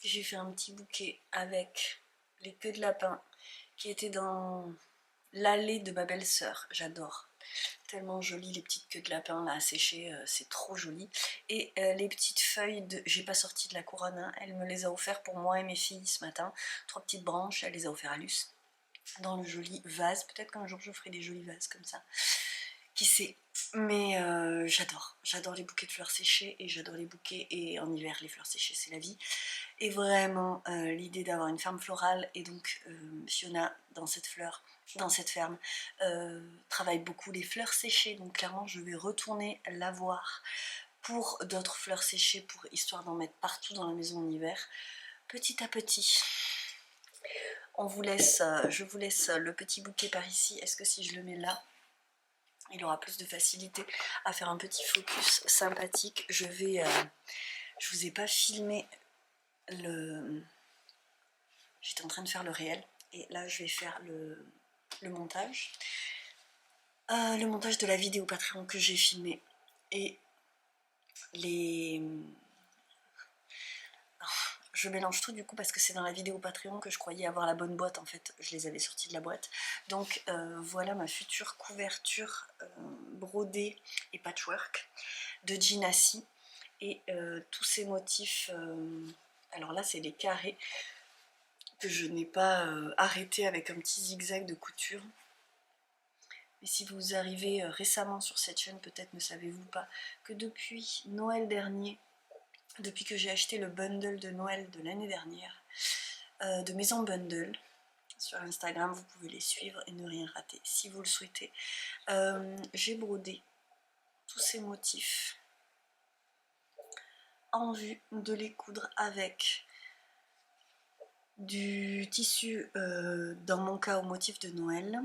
J'ai fait un petit bouquet avec les queues de lapin qui étaient dans l'allée de ma belle-sœur. J'adore. Tellement joli les petites queues de lapin là à sécher, c'est trop joli. Et les petites feuilles de... J'ai pas sorti de la couronne, hein. Elle me les a offertes pour moi et mes filles ce matin. 3 petites branches, elle les a offertes à Luce. Dans le joli vase, peut-être qu'un jour je ferai des jolis vases comme ça. Qui sait. Mais j'adore les bouquets de fleurs séchées et j'adore les bouquets et en hiver les fleurs séchées c'est la vie. Et vraiment l'idée d'avoir une ferme florale et donc Fiona dans cette ferme travaille beaucoup les fleurs séchées, donc clairement je vais retourner la voir pour d'autres fleurs séchées, histoire d'en mettre partout dans la maison en hiver, petit à petit. Je vous laisse le petit bouquet par ici. Est-ce que si je le mets là, il aura plus de facilité à faire un petit focus sympathique. Je vous ai pas filmé j'étais en train de faire le réel et là je vais faire le montage. Le montage de la vidéo Patreon que j'ai filmée et je mélange tout du coup parce que c'est dans la vidéo Patreon que je croyais avoir la bonne boîte, en fait je les avais sortis de la boîte. Donc voilà ma future couverture brodée et patchwork de Ginassi et tous ces motifs. Alors là c'est des carrés que je n'ai pas arrêté avec un petit zigzag de couture. Mais si vous arrivez récemment sur cette chaîne, peut-être ne savez-vous pas que depuis Noël dernier, depuis que j'ai acheté le bundle de Noël de l'année dernière, de Maison Bundle, sur Instagram, vous pouvez les suivre et ne rien rater si vous le souhaitez. J'ai brodé tous ces motifs en vue de les coudre avec du tissu, dans mon cas au motif de Noël.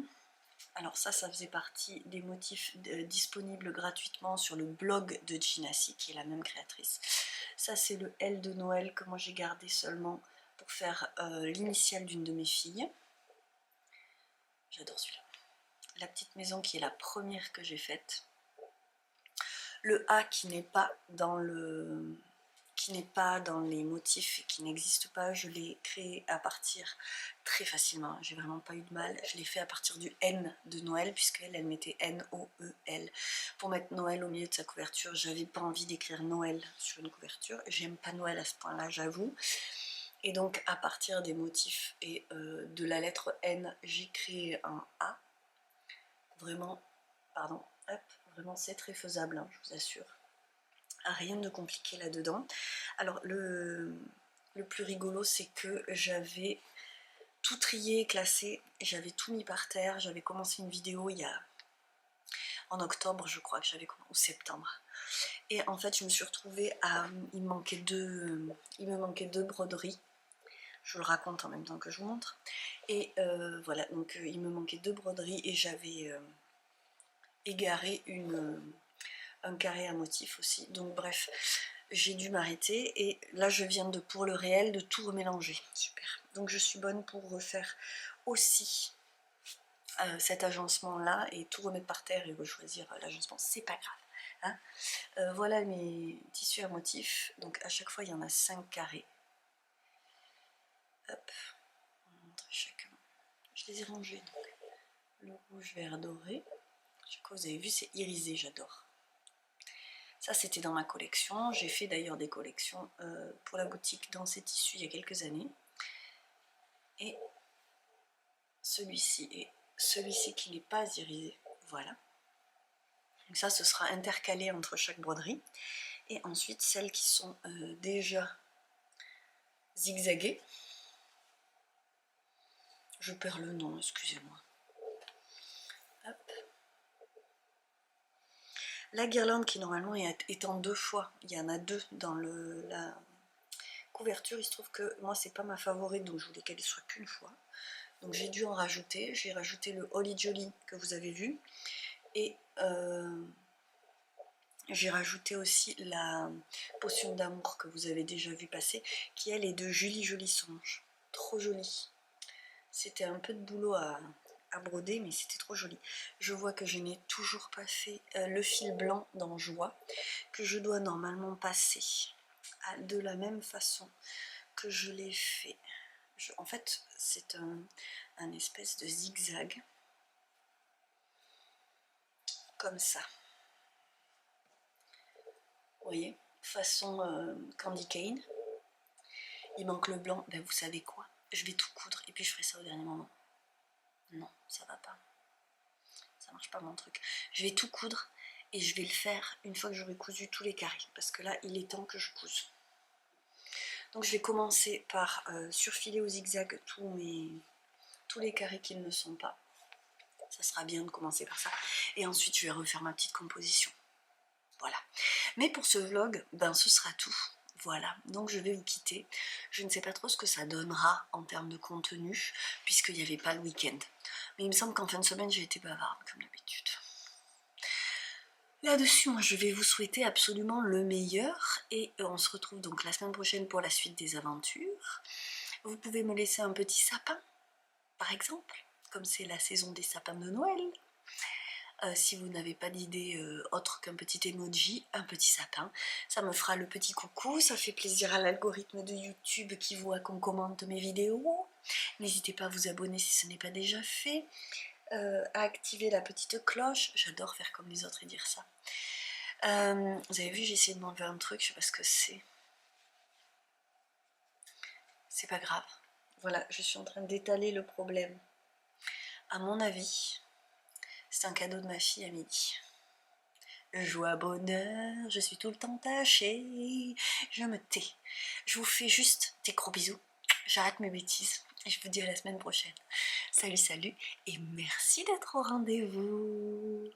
Alors ça faisait partie des motifs disponibles gratuitement sur le blog de Ginassi, qui est la même créatrice. Ça c'est le L de Noël que moi j'ai gardé seulement pour faire l'initiale d'une de mes filles. J'adore celui-là. La petite maison qui est la première que j'ai faite. Le A qui n'est pas dans les motifs et qui n'existe pas, je l'ai créé à partir très facilement, j'ai vraiment pas eu de mal. Je l'ai fait à partir du N de Noël, puisqu'elle mettait N-O-E-L pour mettre Noël au milieu de sa couverture. J'avais pas envie d'écrire Noël sur une couverture, j'aime pas Noël à ce point là, j'avoue. Et donc à partir des motifs et de la lettre N, j'ai créé un A. Vraiment, pardon, hop, vraiment c'est très faisable, hein, je vous assure. Rien de compliqué là-dedans. Alors le plus rigolo, c'est que j'avais tout trié, classé, j'avais tout mis par terre. J'avais commencé une vidéo en octobre, je crois que j'avais commencé, ou septembre. Et en fait, je me suis retrouvée à... il me manquait deux broderies. Je vous le raconte en même temps que je vous montre. Et voilà, donc il me manquait 2 broderies et j'avais égaré un carré à motif aussi. Donc bref, j'ai dû m'arrêter et là je viens de, pour le réel, de tout remélanger. Super. Donc je suis bonne pour refaire aussi cet agencement là et tout remettre par terre et rechoisir l'agencement, c'est pas grave. Hein. Voilà mes tissus à motif. Donc à chaque fois il y en a 5 carrés. Hop, on va montrer chacun. Je les ai rangés donc. Le rouge, vert, doré. Je sais pas, vous avez vu, c'est irisé, j'adore. Ça c'était dans ma collection, j'ai fait d'ailleurs des collections pour la boutique dans ces tissus il y a quelques années. Et celui-ci et celui-ci qui n'est pas irisé, voilà. Donc ça ce sera intercalé entre chaque broderie. Et ensuite celles qui sont déjà zigzaguées. Je perds le nom, excusez-moi. Hop. La guirlande qui normalement est en 2 fois, il y en a 2 dans la couverture, il se trouve que moi c'est pas ma favorite, donc je voulais qu'elle soit qu'une fois. Donc j'ai dû en rajouter, j'ai rajouté le Holly Jolly que vous avez vu, et j'ai rajouté aussi la potion d'amour que vous avez déjà vu passer, qui elle est de Julie Jolie Songe, trop jolie. C'était un peu de boulot à broder, mais c'était trop joli. Je vois que je n'ai toujours pas fait le fil blanc dans Joie, que je dois normalement passer de la même façon que je l'ai fait. En fait, c'est un espèce de zigzag, comme ça. Vous voyez, façon Candy Cane. Il manque le blanc, ben vous savez quoi? Je vais tout coudre et puis je ferai ça au dernier moment. Non, ça va pas. Ça marche pas mon truc. Je vais tout coudre et je vais le faire une fois que j'aurai cousu tous les carrés. Parce que là, il est temps que je couse. Donc je vais commencer par surfiler au zigzag tous les carrés qui ne sont pas. Ça sera bien de commencer par ça. Et ensuite, je vais refaire ma petite composition. Voilà. Mais pour ce vlog, ben ce sera tout. Voilà, donc je vais vous quitter. Je ne sais pas trop ce que ça donnera en termes de contenu, puisqu'il n'y avait pas le week-end. Mais il me semble qu'en fin de semaine, j'ai été bavarde, comme d'habitude. Là-dessus, moi, je vais vous souhaiter absolument le meilleur. Et on se retrouve donc la semaine prochaine pour la suite des aventures. Vous pouvez me laisser un petit sapin, par exemple, comme c'est la saison des sapins de Noël. Si vous n'avez pas d'idée autre qu'un petit emoji, un petit sapin, ça me fera le petit coucou, ça fait plaisir à l'algorithme de YouTube qui voit qu'on commente mes vidéos. N'hésitez pas à vous abonner si ce n'est pas déjà fait, à activer la petite cloche, j'adore faire comme les autres et dire ça. Vous avez vu, j'ai essayé de m'enlever un truc, je sais pas ce que c'est. C'est pas grave. Voilà, je suis en train d'étaler le problème. À mon avis, c'est un cadeau de ma fille à midi. Joie, bonheur, je suis tout le temps tachée. Je me tais. Je vous fais juste des gros bisous. J'arrête mes bêtises. Et je vous dis à la semaine prochaine. Salut, salut. Et merci d'être au rendez-vous.